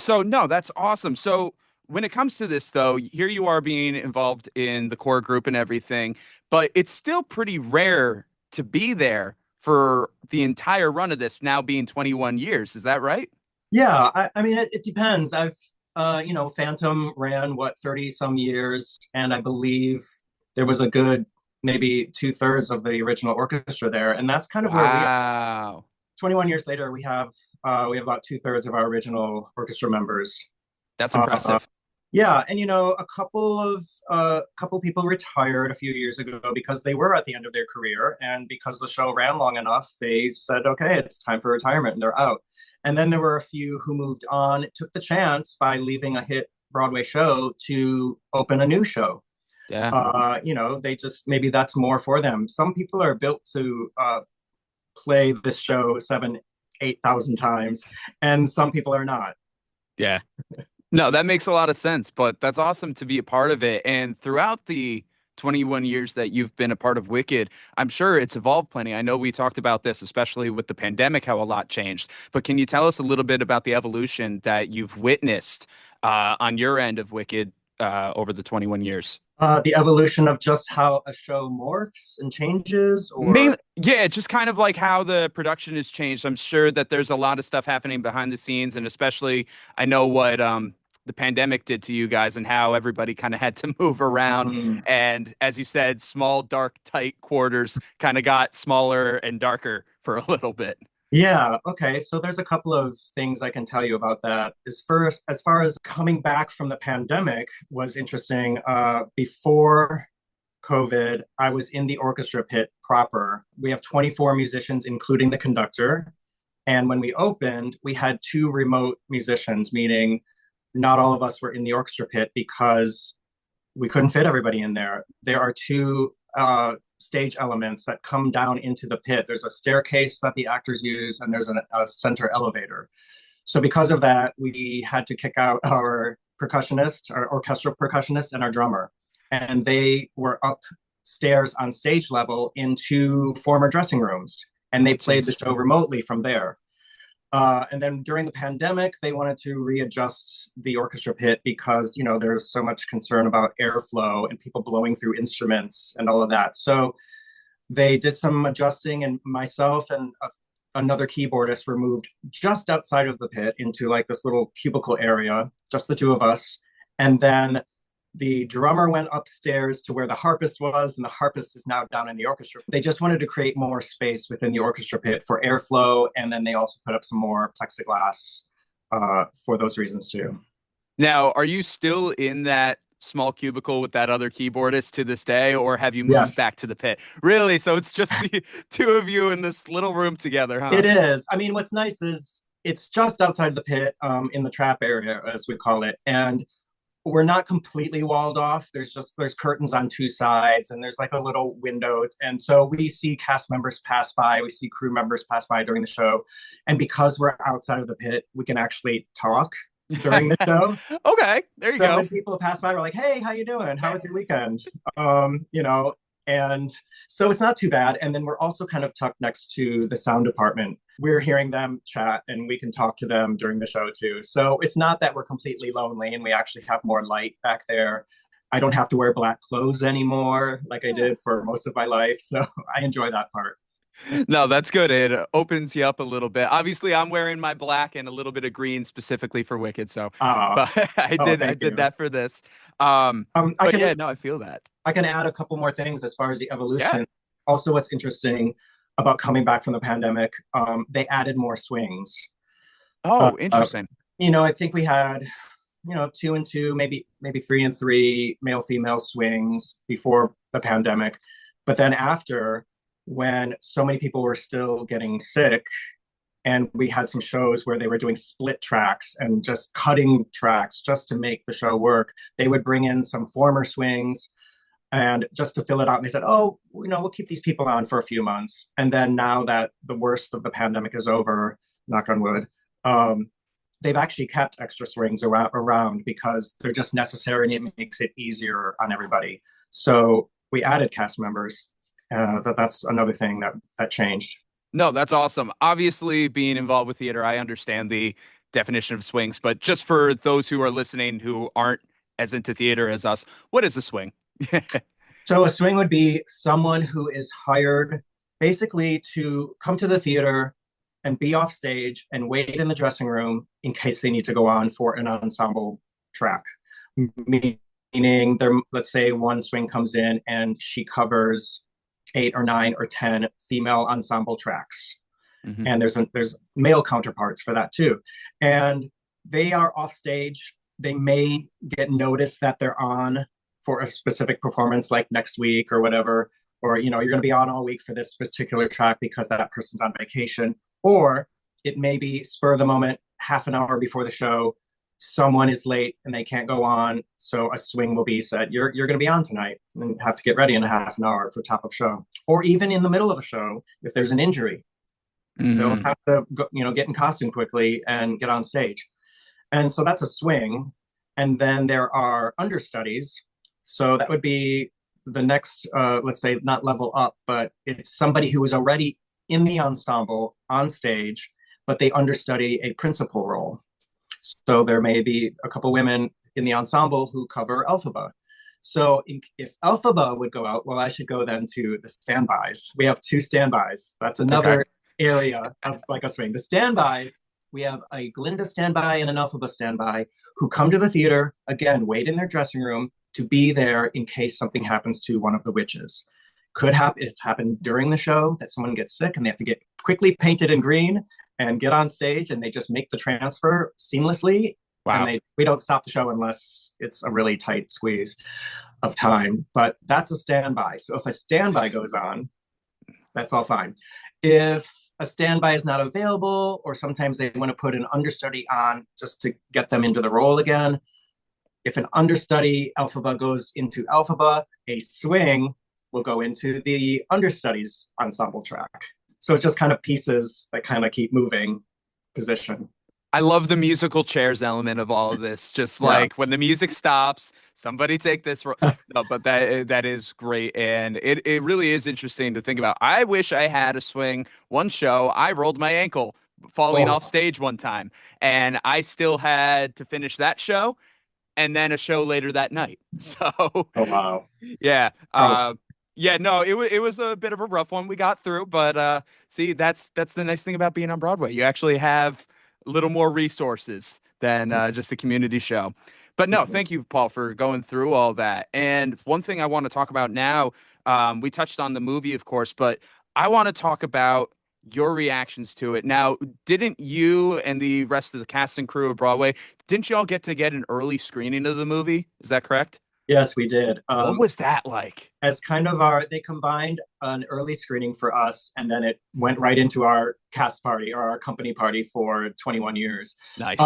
So, no, that's awesome. So, when it comes to this, though, here you are being involved in the core group and everything, but it's still pretty rare to be there for the entire run of this, now being 21 years. Is that right?
Yeah, I mean, it depends. Phantom ran what 30 some years, and I believe there was a good maybe two-thirds of the original orchestra there, and that's kind of where we are.
Wow.
21 years later, we have about two-thirds of our original orchestra members.
That's
Uh,
impressive.
yeah, and a couple people retired a few years ago because they were at the end of their career, and because the show ran long enough, they said, "Okay, it's time for retirement," and they're out. And then there were a few who moved on, took the chance by leaving a hit Broadway show to open a new show.
Yeah.
They just maybe that's more for them. Some people are built to play this show 8,000 times, and some people are not.
Yeah. No, that makes a lot of sense, but that's awesome to be a part of it. And throughout the 21 years that you've been a part of Wicked, I'm sure it's evolved plenty. I know we talked about this, especially with the pandemic, how a lot changed. But can you tell us a little bit about the evolution that you've witnessed on your end of Wicked over the 21 years?
The evolution of just how a show morphs and changes, or
Main, yeah, just kind of like how the production has changed. I'm sure that there's a lot of stuff happening behind the scenes, and especially I know what the pandemic did to you guys and how everybody kind of had to move around.
Mm.
And as you said, small, dark, tight quarters kind of got smaller and darker for a little bit.
Yeah, okay. So there's a couple of things I can tell you about that. As far as coming back from the pandemic was interesting. Before COVID, I was in the orchestra pit proper. We have 24 musicians, including the conductor. And when we opened, we had two remote musicians, meaning not all of us were in the orchestra pit because we couldn't fit everybody in there. There are two stage elements that come down into the pit. There's a staircase that the actors use, and there's a center elevator. So because of that, we had to kick out our percussionist, our orchestral percussionist, and our drummer. And they were upstairs on stage level in two former dressing rooms, and they played the show remotely from there. And then during the pandemic, they wanted to readjust the orchestra pit because, there's so much concern about airflow and people blowing through instruments and all of that. So they did some adjusting, and myself and another keyboardist were moved just outside of the pit into like this little cubicle area, just the two of us. And then the drummer went upstairs to where the harpist was, and the harpist is now down in the orchestra. They just wanted to create more space within the orchestra pit for airflow, and then they also put up some more plexiglass for those reasons too.
Now, are you still in that small cubicle with that other keyboardist to this day, or have you moved
Yes.
back to the pit? Really? So it's just the two of you in this little room together, huh?
It is. I mean, what's nice is it's just outside the pit, in the trap area, as we call it, and we're not completely walled off. There's curtains on two sides, and there's like a little window, and so we see cast members pass by, we see crew members pass by during the show, and because we're outside of the pit, we can actually talk during the show.
Okay, there you
So
go.
when people pass by, we're like, "Hey, how you doing? How was your weekend?" And so it's not too bad. And then we're also kind of tucked next to the sound department. We're hearing them chat, and we can talk to them during the show too. So it's not that we're completely lonely, and we actually have more light back there. I don't have to wear black clothes anymore like I did for most of my life. So I enjoy that part.
No, that's good. It opens you up a little bit. Obviously, I'm wearing my black and a little bit of green specifically for Wicked. So, but I
Thank
did
you.
that for this.
I can
yeah, no, I feel that.
I can add a couple more things as far as the
Yeah.
evolution. Also, what's interesting about coming back from the pandemic, they added more swings. Uh,
Oh,
uh,
interesting.
I think we had, two and two, maybe three and three male female swings before the pandemic, but then after, when so many people were still getting sick, and we had some shows where they were doing split tracks and just cutting tracks just to make the show work, they would bring in some former swings and just to fill it out. And they said, "Oh, we'll keep these people on for a few months." And then now that the worst of the pandemic is over, knock on wood, they've actually kept extra swings around because they're just necessary, and it makes it easier on everybody. So we added cast members. That's another thing that changed.
No, that's awesome. Obviously, being involved with theater, I understand the definition of swings, but just for those who are listening who aren't as into theater as us, what is a swing?
So a swing would be someone who is hired basically to come to the theater and be off stage and wait in the dressing room in case they need to go on for an ensemble track. Meaning, let's say one swing comes in and she covers 8 or 9 or 10 female ensemble tracks. Mm-hmm. And there's male counterparts for that too. And they are off stage. They may get noticed that they're on for a specific performance like next week or whatever, or you're going to be on all week for this particular track because that person's on vacation. Or it may be spur of the moment, half an hour before the show, someone is late and they can't go on, so a swing will be said, you're going to be on tonight and have to get ready in a half an hour for top of show. Or even in the middle of a show, if there's an injury, they'll have to go, get in costume quickly and get on stage. And so that's a swing. And then there are understudies. So that would be the next, let's say, not level up, but it's somebody who is already in the ensemble on stage, but they understudy a principal role. So there may be a couple women in the ensemble who cover Elphaba. So if Elphaba would go out, well, I should go then to the standbys. We have 2 standbys. That's another area of like a swing. The standbys, we have a Glinda standby and an Elphaba standby who come to the theater, again, wait in their dressing room to be there in case something happens to one of the witches. Could happen, it's happened during the show that someone gets sick and they have to get quickly painted in green and get on stage, and they just make the transfer seamlessly. Wow. And we don't stop the show unless it's a really tight squeeze of time. But that's a standby. So if a standby goes on, that's all fine. If a standby is not available, or sometimes they want to put an understudy on just to get them into the role again. If an understudy Elphaba goes into Elphaba, a swing will go into the understudies ensemble track. So it's just kind of pieces that kind of keep moving position.
I love the musical chairs element of all of this. Just like when the music stops, somebody take this. No, but that is great. And it really is interesting to think about. I wish I had a swing. One show, I rolled my ankle falling off stage one time, and I still had to finish that show and then a show later that night. So,
oh, wow.
Yeah. Yeah, no, it was a bit of a rough one we got through, but see, that's the nice thing about being on Broadway. You actually have a little more resources than just a community show. But no, thank you, Paul, for going through all that. And one thing I want to talk about now, we touched on the movie, of course, but I want to talk about your reactions to it. Now, didn't you and the rest of the cast and crew of Broadway, didn't you all get an early screening of the movie? Is that correct?
Yes, we did.
What was that like?
As kind of they combined an early screening for us, and then it went right into our cast party or our company party for 21 years.
Nice.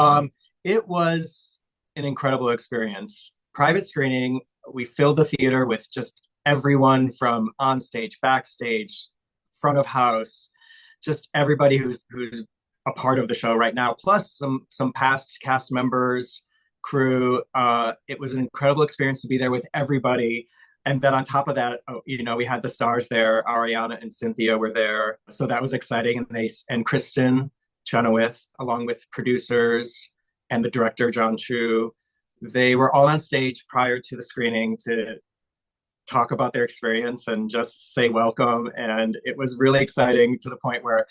It was an incredible experience. Private screening, we filled the theater with just everyone from on stage, backstage, front of house, just everybody who's a part of the show right now, plus some past cast members, crew. It was an incredible experience to be there with everybody. And then on top of that, we had the stars there. Ariana and Cynthia were there. So that was exciting. And Kristen Chenoweth, along with producers and the director, John Chu, they were all on stage prior to the screening to talk about their experience and just say welcome. And it was really exciting to the point where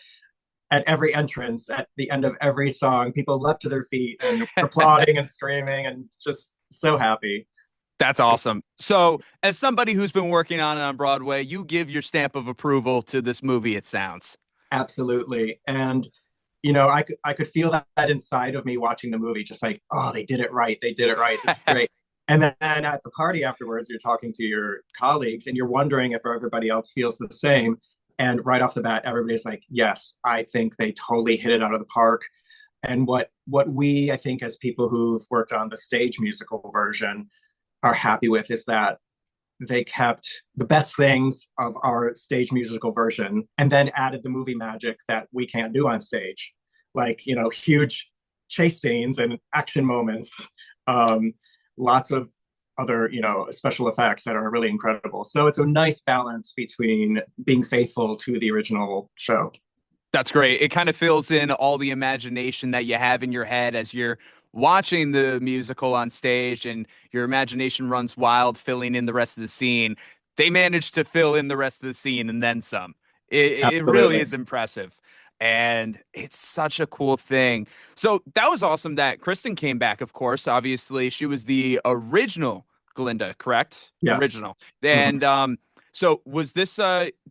at every entrance, at the end of every song, people leapt to their feet and applauding and screaming and just so happy.
That's awesome. So as somebody who's been working on it on Broadway, you give your stamp of approval to this movie, it sounds.
Absolutely. And, I could feel that inside of me watching the movie, just like, oh, they did it right. They did it right. This is great. And then at the party afterwards, you're talking to your colleagues and you're wondering if everybody else feels the same. And right off the bat, everybody's like, yes, I think they totally hit it out of the park. And what we, I think, as people who've worked on the stage musical version are happy with is that they kept the best things of our stage musical version and then added the movie magic that we can't do on stage, like, huge chase scenes and action moments, lots of other, special effects that are really incredible. So it's a nice balance between being faithful to the original show.
That's great. It kind of fills in all the imagination that you have in your head as you're watching the musical on stage and your imagination runs wild, filling in the rest of the scene. They managed to fill in the rest of the scene and then some. It really
Absolutely.
is impressive. And it's such a cool thing. So that was awesome that Kristen came back, of course. Obviously, she was the original Glinda, correct?
Yes.
Original.
Mhm.
And so was this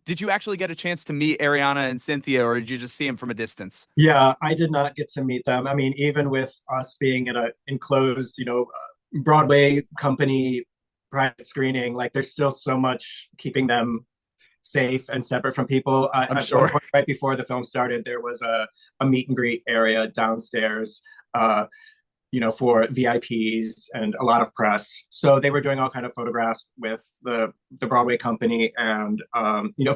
did you actually get a chance to meet Ariana and Cynthia, or did you just see them from a distance?
Yeah, I did not get to meet them. I mean, even with us being in a enclosed, Broadway company private screening, like there's still so much keeping them safe and separate from people.
I'm
At one
sure.
point, right before the film started, there was a meet and greet area downstairs. For VIPs and a lot of press. So they were doing all kind of photographs with the Broadway company, and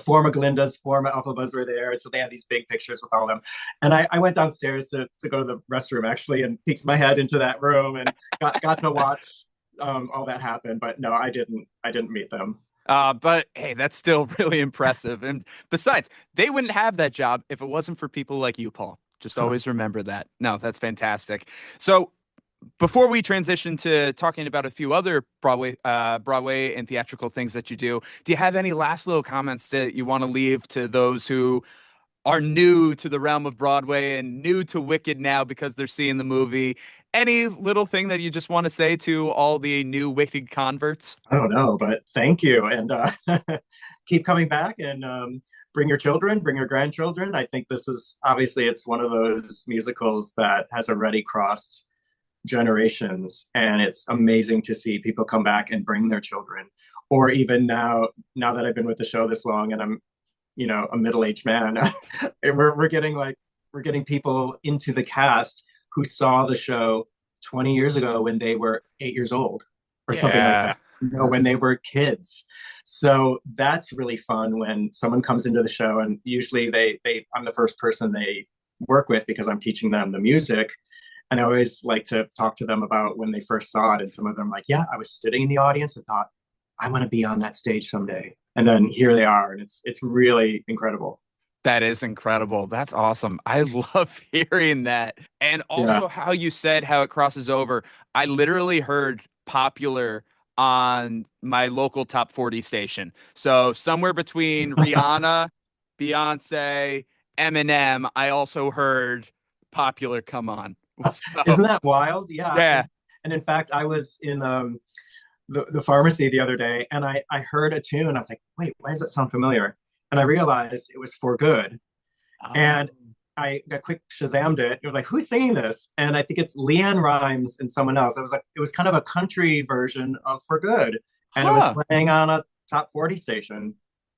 former Glindas, former Alphabas were there. So they had these big pictures with all of them. And I went downstairs to go to the restroom actually, and peeked my head into that room and got to watch all that happen. But no, I didn't meet them.
But hey, that's still really impressive. And besides, they wouldn't have that job if it wasn't for people like you, Paul. Just always remember that. No, that's fantastic. So before we transition to talking about a few other Broadway and theatrical things that you do you have any last little comments that you want to leave to those who are new to the realm of Broadway and new to Wicked now because they're seeing the movie? Any little thing that you just want to say to all the new Wicked converts?
I don't know, but thank you, and keep coming back, and bring your children, bring your grandchildren. I think this is obviously it's one of those musicals that has already crossed generations, and it's amazing to see people come back and bring their children, or even now that I've been with the show this long and I'm a middle-aged man. We're getting people into the cast who saw the show 20 years ago when they were 8 years old or something like
Yeah.
that, when they were kids. So that's really fun when someone comes into the show, and usually I'm the first person they work with because I'm teaching them the music. And I always like to talk to them about when they first saw it. And some of them like, yeah, I was sitting in the audience and thought, I want to be on that stage someday. And then here they are, and it's really incredible.
That is incredible. That's awesome. I love hearing that. And
Yeah.
also how you said how it crosses over. I literally heard popular on my local top 40 station. So somewhere between Rihanna, Beyonce, Eminem, I also heard popular come on.
Isn't
So
that wild? Yeah.
yeah.
And in fact, I was in the pharmacy the other day, and I heard a tune. I was like, wait, why does that sound familiar? And I realized it was For Good.
Oh,
And I got quick Shazammed it. It was like, who's singing this? And I think it's Leanne Rhymes and someone else. I was like, it was kind of a country version of For Good. And it was
huh.
playing on a top 40 station.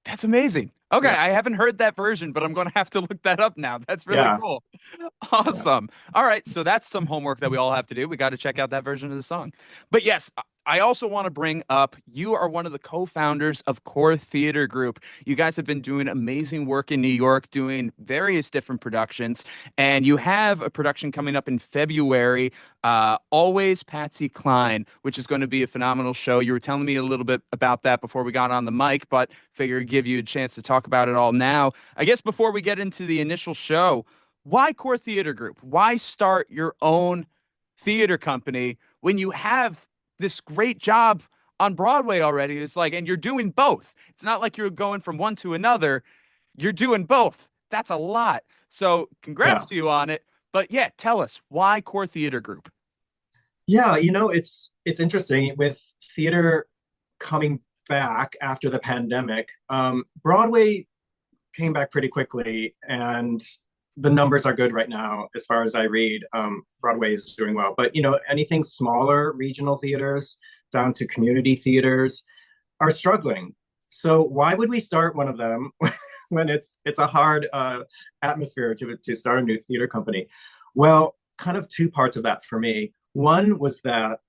That's amazing. Okay,
Yeah.
I haven't heard that version, but I'm going to have to look that up now. That's really
Yeah.
cool.
Yeah.
Awesome. All right, so that's some homework that we all have to do. We got to check out that version of the song. But yes, I also want to bring up you are one of the co-founders of Core Theater Group. You guys have been doing amazing work in New York, doing various different productions, and you have a production coming up in February, Always Patsy Cline, which is going to be a phenomenal show. You were telling me a little bit about that before we got on the mic, but figure give you a chance to talk about it all now. I guess before we get into the initial show, why Core Theater Group? Why start your own theater company when you have this great job on Broadway already? It's like, and you're doing both. It's not like you're going from one to another. You're doing both. That's a lot. So congrats
Yeah.
to you on it. But yeah, tell us why Core Theater Group?
Yeah, it's interesting with theater coming back after the pandemic. Broadway came back pretty quickly, and the numbers are good right now as far as I read. Broadway is doing well, but anything smaller, regional theaters down to community theaters are struggling. So why would we start one of them when it's a hard atmosphere to start a new theater company? Well, kind of two parts of that for me. One was that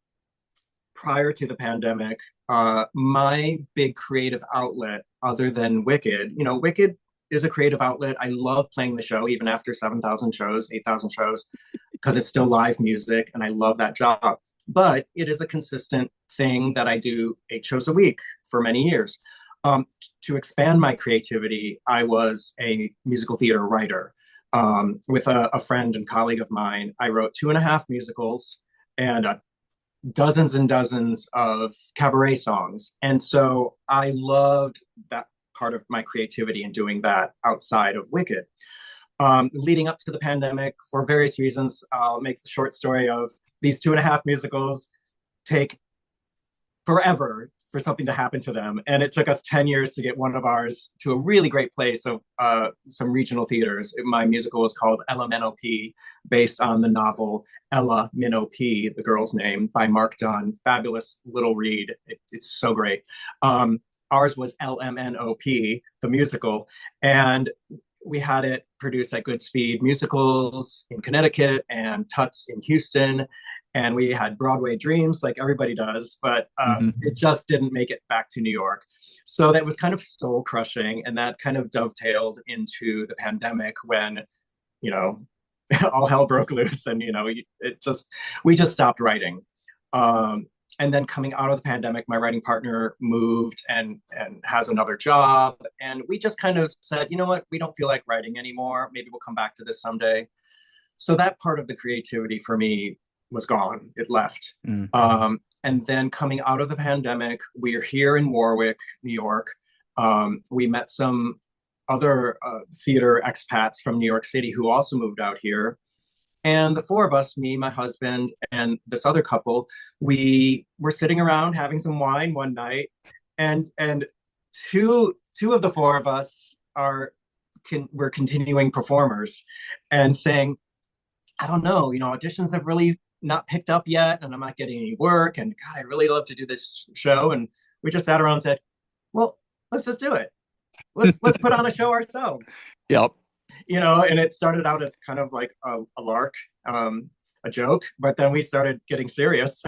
prior to the pandemic, my big creative outlet, other than Wicked, Wicked is a creative outlet. I love playing the show, even after 7,000 shows, 8,000 shows, because it's still live music, and I love that job. But it is a consistent thing that I do 8 shows a week for many years. Um, to expand my creativity, I was a musical theater writer. with a friend and colleague of mine. I wrote 2.5 musicals and dozens and dozens of cabaret songs. And so I loved that part of my creativity in doing that outside of Wicked. Leading up to the pandemic, for various reasons, I'll make the short story of these 2.5 musicals take forever for something to happen to them. And it took us 10 years to get one of ours to a really great place of some regional theaters. My musical was called Ella Minnow-P, based on the novel Ella Minnow-P, the girl's name, by Mark Dunn. Fabulous little read. It's so great. Ours was LMNOP, the musical. And we had it produced at Goodspeed Musicals in Connecticut and Tuts in Houston. And we had Broadway dreams like everybody does, but it just didn't make it back to New York. So that was kind of soul crushing. And that kind of dovetailed into the pandemic when, all hell broke loose and, we just stopped writing. And then coming out of the pandemic, my writing partner moved and has another job. And we just kind of said, you know what, we don't feel like writing anymore. Maybe we'll come back to this someday. So that part of the creativity for me was gone. It left. And then coming out of the pandemic, we're here in Warwick, New York. We met some other theater expats from New York City who also moved out here. And the four of us, me, my husband, and this other couple, we were sitting around having some wine one night, and two of the four of us were continuing performers and saying, I don't know, auditions have really not picked up yet, and I'm not getting any work, and God, I'd really love to do this show. And we just sat around and said, well, let's just do it. Let's put on a show ourselves.
Yep.
And it started out as kind of like a lark, a joke, but then we started getting serious.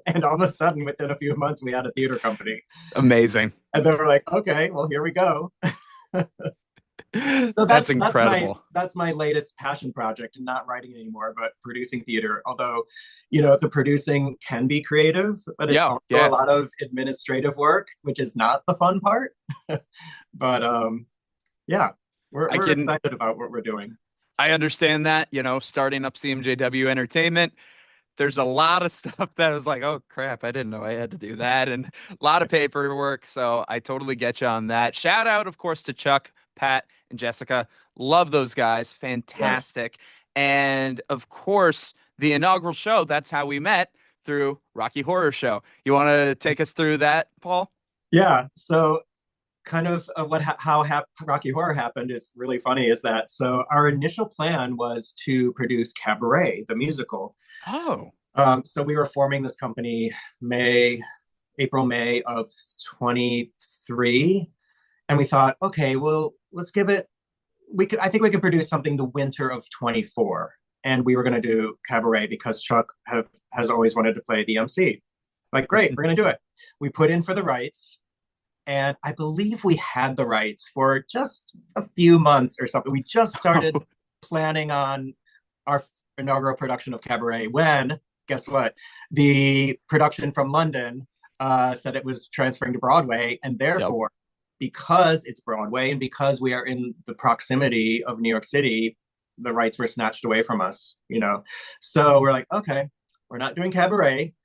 And all of a sudden, within a few months, we had a theater company.
Amazing.
And then we're like, okay, well, here we go. So
that's incredible.
That's my latest passion project, not writing anymore, but producing theater. Although, the producing can be creative, but it's also a lot of administrative work, which is not the fun part. But we're excited about what we're doing.
I understand that, starting up CMJW Entertainment, there's a lot of stuff that was like, oh crap, I didn't know I had to do that, and a lot of paperwork. So I totally get you on that. Shout out, of course, to Chuck, Pat, and Jessica. Love those guys. Fantastic. Yes. And of course, the inaugural show, that's how we met, through Rocky Horror Show. You want to take us through that, Paul?
Yeah. So kind of how Rocky Horror happened is really funny, is that so our initial plan was to produce Cabaret, the musical.
Oh.
So we were forming this company April, May of 23. And we thought, okay, well, let's give it, I think we could produce something the winter of 24. And we were going to do Cabaret because Chuck has always wanted to play the MC. Like, great, we're going to do it. We put in for the rights. And I believe we had the rights for just a few months or something. We just started planning on our inaugural production of Cabaret when, guess what? The production from London said it was transferring to Broadway. And therefore, because it's Broadway and because we are in the proximity of New York City, the rights were snatched away from us, So we're like, okay, we're not doing Cabaret.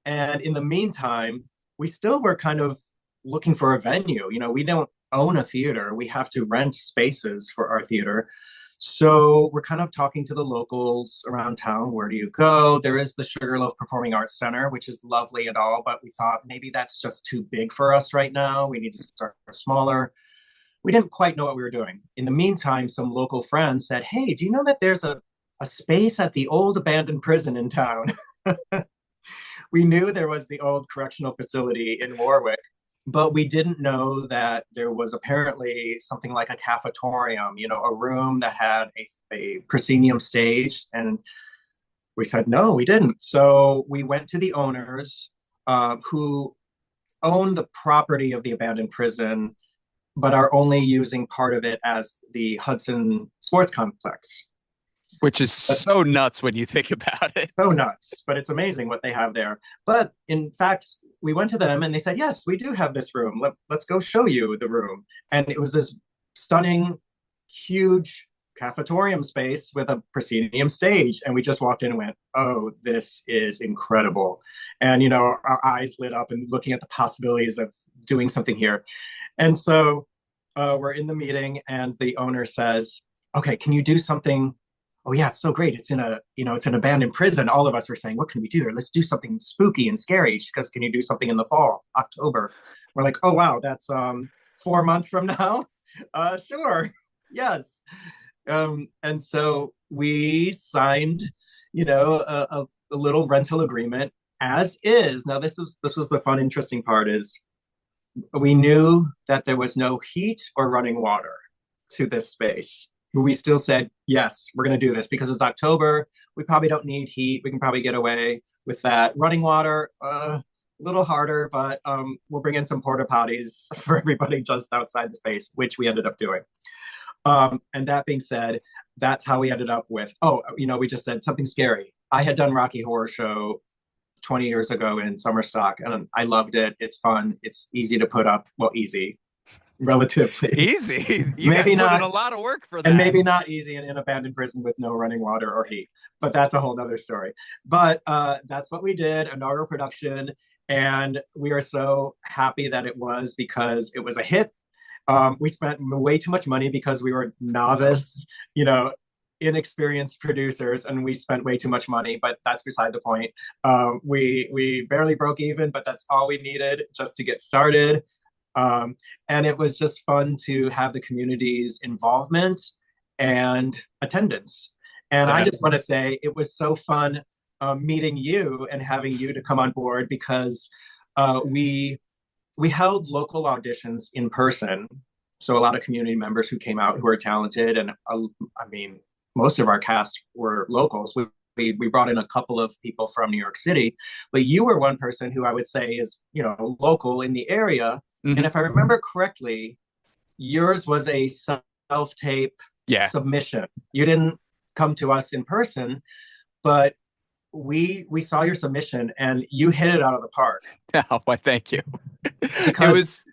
And in the meantime, we still were kind of looking for a venue. We don't own a theater. We have to rent spaces for our theater. So we're kind of talking to the locals around town. Where do you go? There is the Sugarloaf Performing Arts Center, which is lovely and all, but we thought maybe that's just too big for us right now. We need to start smaller. We didn't quite know what we were doing. In the meantime, some local friends said, hey, do you know that there's a space at the old abandoned prison in town? We knew there was the old correctional facility in Warwick, but we didn't know that there was apparently something like a cafetorium, a room that had a proscenium stage. And we said, no, we didn't. So we went to the owners who own the property of the abandoned prison, but are only using part of it as the Hudson Sports Complex.
Which is so nuts when you think about it.
So nuts, but it's amazing what they have there. But in fact, we went to them and they said, yes, we do have this room. Let's go show you the room. And it was this stunning, huge cafetorium space with a proscenium stage. And we just walked in and went, oh, this is incredible. And, our eyes lit up and looking at the possibilities of doing something here. And so we're in the meeting and the owner says, okay, can you do something? Oh yeah, it's so great. It's in it's an abandoned prison. All of us were saying, what can we do here? Let's do something spooky and scary. Because can you do something in the fall, October? We're like, oh wow, that's 4 months from now. Sure, yes. And so we signed, a little rental agreement as is. Now this was the fun, interesting part is we knew that there was no heat or running water to this space. We still said, yes, we're going to do this because it's October. We probably don't need heat. We can probably get away with that. Running water, a little harder, but we'll bring in some porta potties for everybody just outside the space, which we ended up doing. And that being said, that's how we ended up with, we just said something scary. I had done Rocky Horror Show 20 years ago in Summerstock, and I loved it. It's fun. It's easy to put up. Well, easy. Relatively
easy. You
maybe
guys
not
put in a lot of work for that,
and maybe not easy in an abandoned prison with no running water or heat. But that's a whole nother story. But that's what we did, inaugural production, and we are so happy that it was because it was a hit. We spent way too much money because we were novice, inexperienced producers, and we spent way too much money. But that's beside the point. We barely broke even, but that's all we needed just to get started. And it was just fun to have the community's involvement and attendance. And I just want to say it was so fun meeting you and having you to come on board because we held local auditions in person. So a lot of community members who came out who are talented. And most of our cast were locals. We brought in a couple of people from New York City, but you were one person who I would say is, local in the area. Mm-hmm. And if I remember correctly, yours was a self-tape submission. You didn't come to us in person, but we saw your submission and you hit it out of the park.
Oh, why, thank you. Because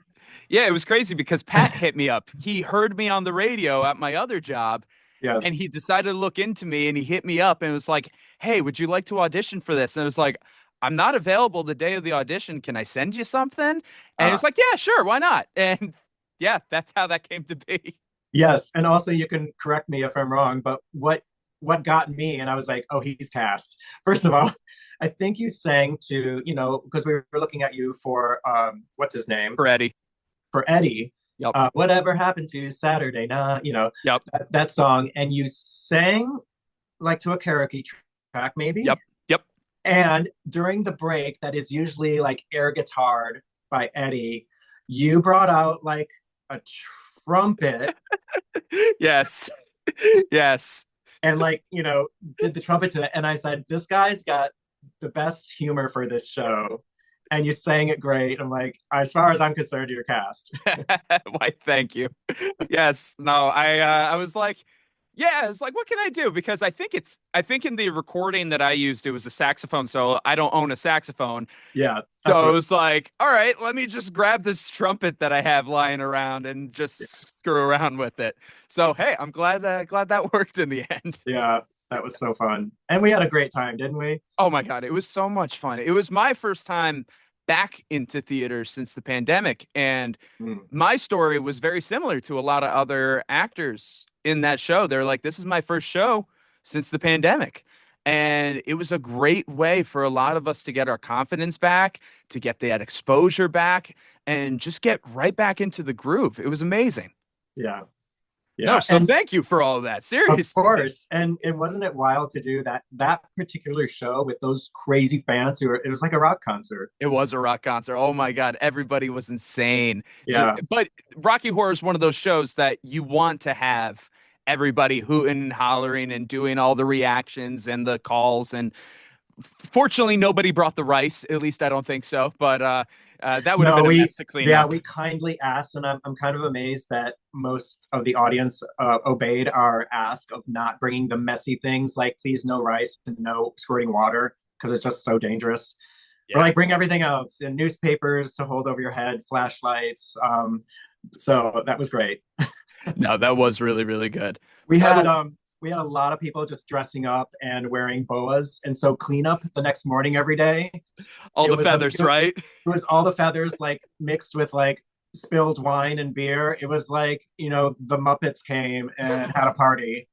it was crazy because Pat hit me up. He heard me on the radio at my other job.
Yes.
And he decided to look into me and he hit me up and was like, hey, would you like to audition for this? And I was like, I'm not available the day of the audition. Can I send you something? And he was like, yeah, sure. Why not? And yeah, that's how that came to be.
Yes. And also you can correct me if I'm wrong, but what got me, and I was like, oh, he's cast. First of all, I think you sang to, because we were looking at you for, what's his name?
For Eddie.
For Eddie.
Yep.
Whatever happened to Saturday night,
yep.
that song. And you sang like to a karaoke track, maybe?
Yep.
And during the break, that is usually like air guitared by Eddie, you brought out like a trumpet.
Yes.
And did the trumpet to it. And I said, this guy's got the best humor for this show. And you sang it great. I'm like, as far as I'm concerned, you're cast.
Why, thank you. Yes. No, I was like, yeah, it's like, what can I do? Because I think in the recording that I used, it was a saxophone. So I don't own a saxophone.
Yeah.
So it was like, all right, let me just grab this trumpet that I have lying around and just screw around with it. So, hey, I'm glad that worked in the end.
Yeah, that was so fun. And we had a great time, didn't we?
Oh my God, it was so much fun. It was my first time back into theater since the pandemic. And my story was very similar to a lot of other actors in that show. They're like, this is my first show since the pandemic. And it was a great way for a lot of us to get our confidence back, to get that exposure back, and just get right back into the groove. It was amazing.
Yeah.
No, so thank you for all of that. Seriously.
Of course. And wasn't it wild to do that particular show with those crazy fans it was like a rock concert.
It was a rock concert. Oh my God. Everybody was insane.
Yeah.
But Rocky Horror is one of those shows that you want to have everybody hooting and hollering and doing all the reactions and the calls. And fortunately, nobody brought the rice. At least I don't think so. But that would have been a mess to clean up.
Yeah, we kindly asked, and I'm kind of amazed that most of the audience obeyed our ask of not bringing the messy things like please no rice and no squirting water because it's just so dangerous. Yeah. Or like bring everything else, and newspapers to hold over your head, flashlights. So that was great.
No, that was really, really good.
We
By
had
the
we had a lot of people just dressing up and wearing boas, and so cleanup the next morning every day.
all
It
the
was a
feathers, right?
it was all the feathers like mixed with like spilled wine and beer. It was like, the Muppets came and had a party,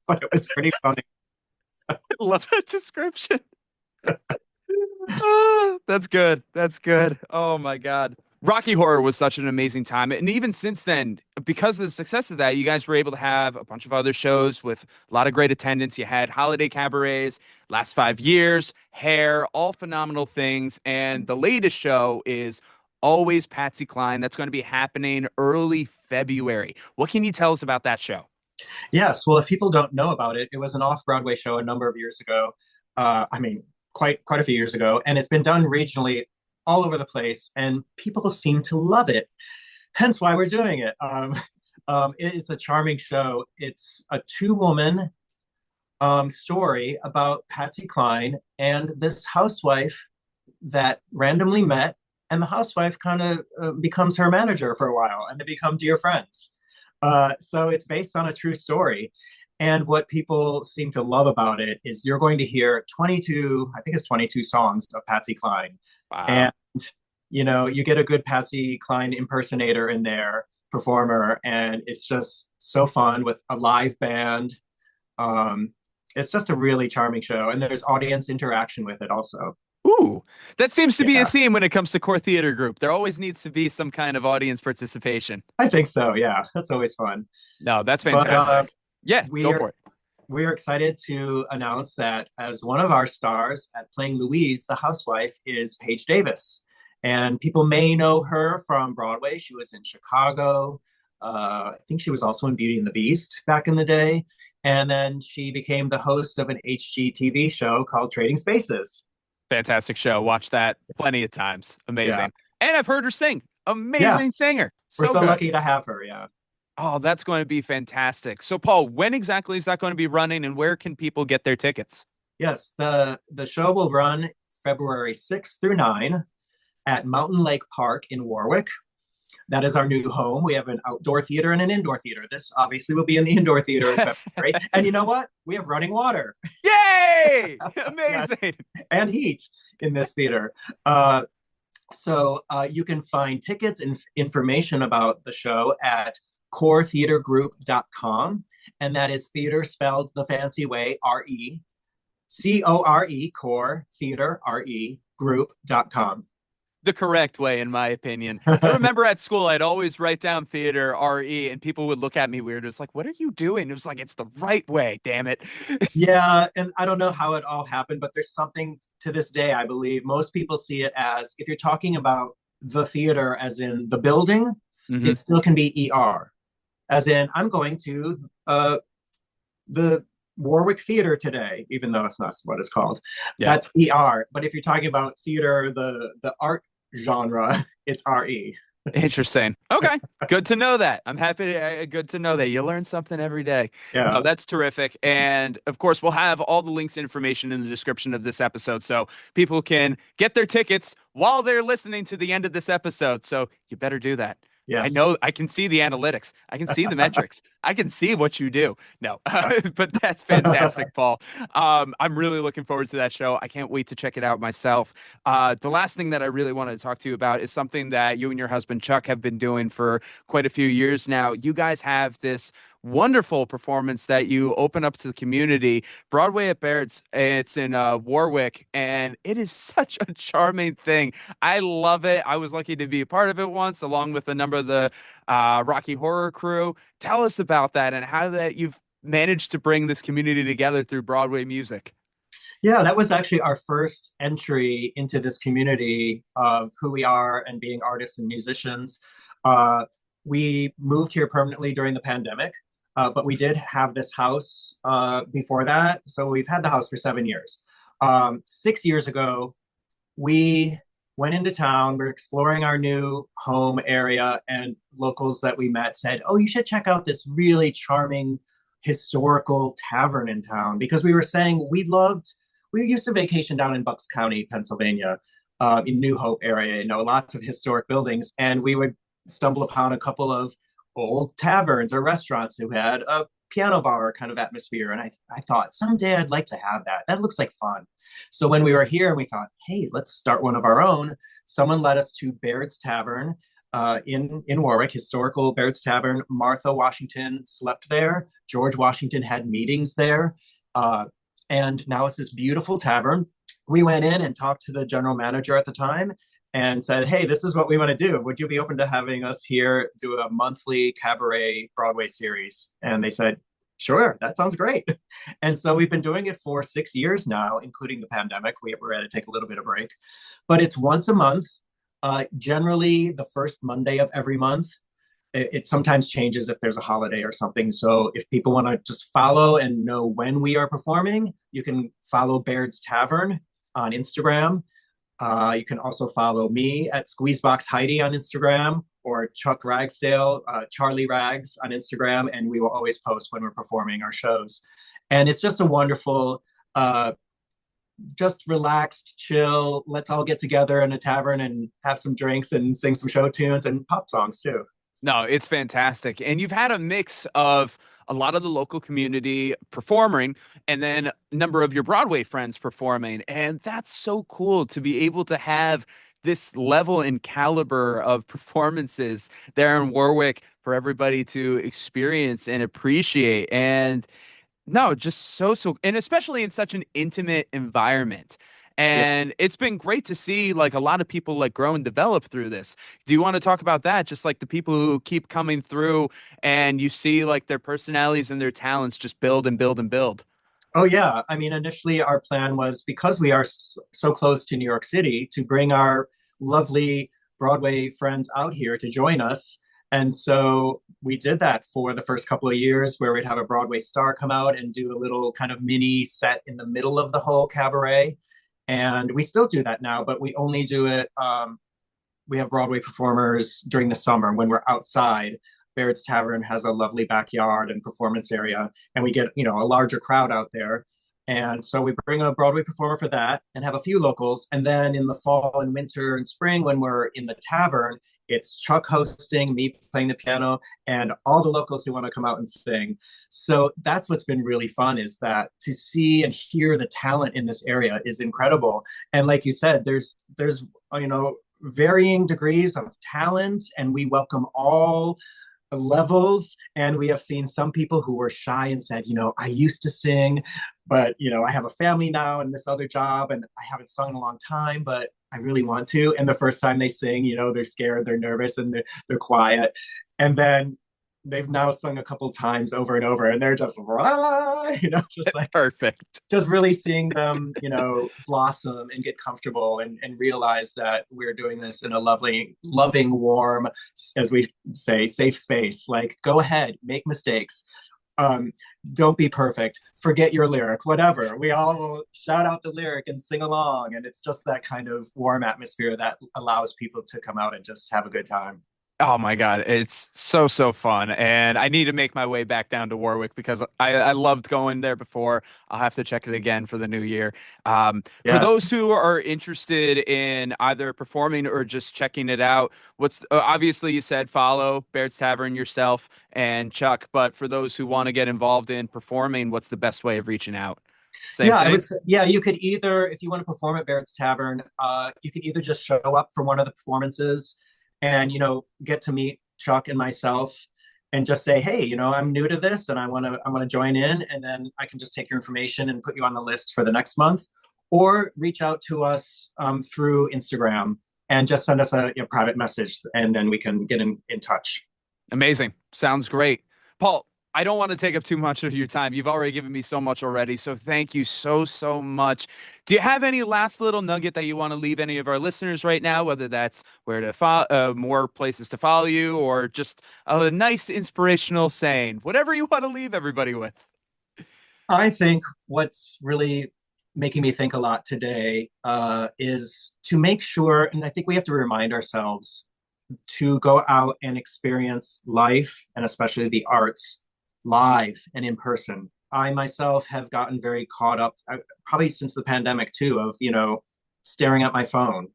but it was pretty funny.
I love that description. Ah, that's good. That's good. Oh my God. Rocky Horror was such an amazing time. And even since then, because of the success of that, you guys were able to have a bunch of other shows with a lot of great attendance. You had holiday cabarets, last 5 years, hair, all phenomenal things. And the latest show is Always Patsy Cline. That's going to be happening early February. What can you tell us about that show?
Yes, well, if people don't know about it, it was an off-Broadway show a number of years ago. I mean, quite a few years ago, and it's been done regionally all over the place, and people seem to love it. Hence why we're doing it. It's a charming show. It's a two-woman story about Patsy Cline and this housewife that randomly met, and the housewife kind of becomes her manager for a while, and they become dear friends. So it's based on a true story. And what people seem to love about it is you're going to hear 22, I think it's 22 songs of Patsy Cline.
Wow.
And, you get a good Patsy Cline impersonator in there, performer, and it's just so fun with a live band. It's just a really charming show. And there's audience interaction with it also.
Ooh, that seems to be a
Yeah,
theme when it comes to core theater group. There always needs to be some kind of audience participation.
I think so. Yeah, that's always fun.
No, that's
But
fantastic. Yeah, go
we're
for it.
we're excited to announce that as one of our stars at playing Louise, the housewife, is Paige Davis. And people may know her from Broadway. She was in Chicago. I think she was also in Beauty and the Beast back in the day. And then she became the host of an HGTV show called Trading Spaces.
Fantastic show. Watch that plenty of times.
Yeah.
Amazing. And I've heard her sing.
Yeah.
Amazing singer.
We're
So
so
good.
lucky to have her. Yeah.
Oh, that's going to be fantastic. So, Paul, when exactly is that going to be running and where can people get their tickets?
Yes. The show will run February 6th through 9 at Mountain Lake Park in Warwick. That is our new home. We have an outdoor theater and an indoor theater. This obviously will be in the indoor theater in February. And you know what? We have running water.
Yay!
Yes,
Amazing.
and heat in this theater. So you can find tickets and information about the show at coretheatergroup.com. And that is theater spelled the fancy way, RECORE, core theater, RE, group.com.
The correct way, in my opinion. I remember at school, I'd always write down theater RE, and people would look at me weird. It was like, what are you doing? It was like, it's the right way, damn it.
Yeah, and I don't know how it all happened, but there's something to this day, I believe. Most people see it as if you're talking about the theater, as in the building,
Mhm.
it still can be ER. As in, I'm going to the Warwick Theater today, even though it's not what it's called.
Yeah.
That's ER. But if you're talking about theater, the art genre, it's RE.
Interesting. Okay. Good to know that. I'm happy good to know that. You learn something every day.
Yeah.
No, that's terrific. And of course, we'll have all the links and information in the description of this episode so people can get their tickets while they're listening to the end of this episode. So you better do that. I
Yes.
know I can see the analytics. I can see the metrics. I can see what you do. No, but that's fantastic, Paul. I'm really looking forward to that show. I can't wait to check it out myself. The last thing that I really wanted to talk to you about is something that you and your husband Chuck have been doing for quite a few years now. You guys have this wonderful performance that you open up to the community. Broadway at Baird's, it's in Warwick, and it is such a charming thing. I love it. I was lucky to be a part of it once, along with a number of the Rocky Horror crew. Tell us about that and how that you've managed to bring this community together through Broadway music.
Yeah, that was actually our first entry into this community of who we are and being artists and musicians. We moved here permanently during the pandemic, but we did have this house before that. So we've had the house for 7 years. 6 years ago, we went into town. We're exploring our new home area, and locals that we met said, "Oh, you should check out this really charming historical tavern in town," because we were saying we used to vacation down in Bucks County, Pennsylvania, in New Hope area, lots of historic buildings, and we would stumble upon a couple of old taverns or restaurants who had a piano bar kind of atmosphere. And I thought someday I'd like to have that. That looks like fun. So when we were here, we thought, hey, let's start one of our own. Someone led us to Baird's Tavern in Warwick, historical Baird's Tavern. Martha Washington slept there. George Washington had meetings there. And now it's this beautiful tavern. We went in and talked to the general manager at the time and said, hey, this is what we want to do. Would you be open to having us here do a monthly cabaret Broadway series? And they said, sure, that sounds great. And so we've been doing it for 6 years now, including the pandemic. We were had to take a little bit of break, but it's once a month, generally the first Monday of every month. It sometimes changes if there's a holiday or something. So if people want to just follow and know when we are performing, you can follow Baird's Tavern on Instagram. You can also follow me at Squeezebox Heidi on Instagram, or Chuck Ragsdale, Charlie Rags on Instagram, and we will always post when we're performing our shows. And it's just a wonderful, just relaxed, chill, let's all get together in a tavern and have some drinks and sing some show tunes and pop songs too.
No, it's fantastic. And you've had a mix of a lot of the local community performing and then a number of your Broadway friends performing. And that's so cool to be able to have this level and caliber of performances there in Warwick for everybody to experience and appreciate. And no, just and especially in such an intimate environment. And it's been great to see like a lot of people like grow and develop through this. Do you want to talk about that? Just like the people who keep coming through and you see like their personalities and their talents just build and build and build.
Oh, yeah. I mean, initially our plan was, because we are so close to New York City, to bring our lovely Broadway friends out here to join us. And so we did that for the first couple of years, where we'd have a Broadway star come out and do a little kind of mini set in the middle of the whole cabaret. And we still do that now, but we only do it. We have Broadway performers during the summer when we're outside. Baird's Tavern has a lovely backyard and performance area, and we get, a larger crowd out there. And so we bring a Broadway performer for that and have a few locals. And then in the fall and winter and spring, when we're in the tavern, it's Chuck hosting, me playing the piano, and all the locals who want to come out and sing. So that's what's been really fun, is that to see and hear the talent in this area is incredible. And like you said, there's varying degrees of talent, and we welcome all levels. And we have seen some people who were shy and said, I used to sing, but I have a family now and this other job, and I haven't sung in a long time, but I really want to. And the first time they sing, they're scared, they're nervous, and they're quiet. And then they've now sung a couple times over and over, and they're just rah, just like
Perfect.
Just really seeing them, blossom and get comfortable and realize that we're doing this in a loving, warm, as we say, safe space. Like, go ahead, make mistakes. Don't be perfect. Forget your lyric, whatever. We all will shout out the lyric and sing along. And it's just that kind of warm atmosphere that allows people to come out and just have a good time.
Oh my God, it's so fun. And I need to make my way back down to Warwick because I loved going there before. I'll have to check it again for the new year. For those who are interested in either performing or just checking it out, obviously you said follow Baird's Tavern, yourself and Chuck, but for those who want to get involved in performing, what's the best way of reaching out?
You could either, if you want to perform at Baird's Tavern, you could either just show up for one of the performances and get to meet Chuck and myself and just say, hey, I'm new to this and I want to join in, and then I can just take your information and put you on the list for the next month. Or reach out to us through Instagram and just send us a private message, and then we can get in touch.
Amazing. Sounds great. Paul, I don't want to take up too much of your time. You've already given me so much already. So thank you so much. Do you have any last little nugget that you want to leave any of our listeners right now, whether that's where to follow, more places to follow you, or just a nice inspirational saying, whatever you want to leave everybody with?
I think what's really making me think a lot today is to make sure, and I think we have to remind ourselves to go out and experience life, and especially the arts, live and in person. I myself have gotten very caught up, probably since the pandemic too, of staring at my phone,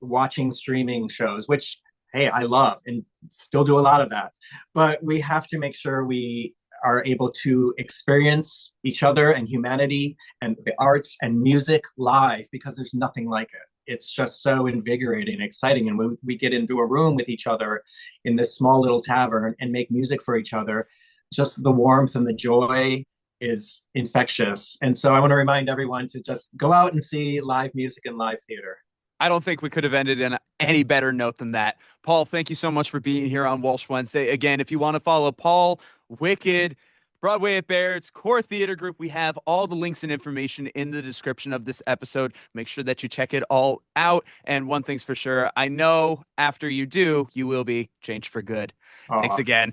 watching streaming shows, which hey, I love and still do a lot of that. But we have to make sure we are able to experience each other and humanity and the arts and music live, because there's nothing like it. It's just so invigorating and exciting. And when we get into a room with each other in this small little tavern and make music for each other, just the warmth and the joy is infectious. And so I want to remind everyone to just go out and see live music and live theater.
I don't think we could have ended on any better note than that. Paul, thank you so much for being here on Walsh Wednesday. Again, if you want to follow Paul, Wicked, Broadway at Baird's, Core Theater Group, we have all the links and information in the description of this episode. Make sure that you check it all out. And one thing's for sure, I know after you do, you will be changed for good.
Aww.
Thanks again.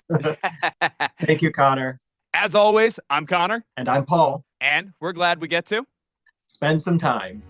Thank you, Conor.
As always, I'm Conor.
And I'm Paul.
And we're glad we get to
spend some time.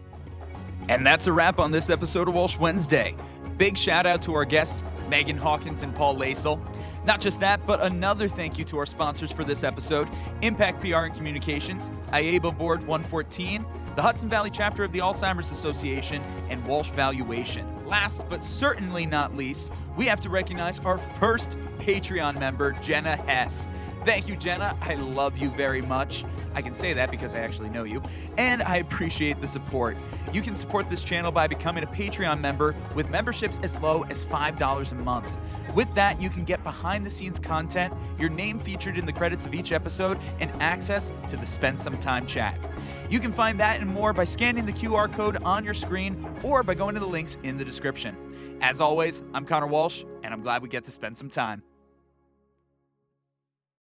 And that's a wrap on this episode of Walsh Wednesday. Big shout out to our guests, Megan Hawkins and Paul Loesel. Not just that, but another thank you to our sponsors for this episode, Impact PR and Communications, IABA Board 114, the Hudson Valley chapter of the Alzheimer's Association, and Walsh Valuation. Last but certainly not least, we have to recognize our first Patreon member, Jenna Hess. Thank you, Jenna. I love you very much. I can say that because I actually know you, and I appreciate the support. You can support this channel by becoming a Patreon member with memberships as low as $5 a month. With that, you can get behind-the-scenes content, your name featured in the credits of each episode, and access to the Spend Some Time chat. You can find that and more by scanning the QR code on your screen or by going to the links in the description. As always, I'm Conor Walsh, and I'm glad we get to spend some time.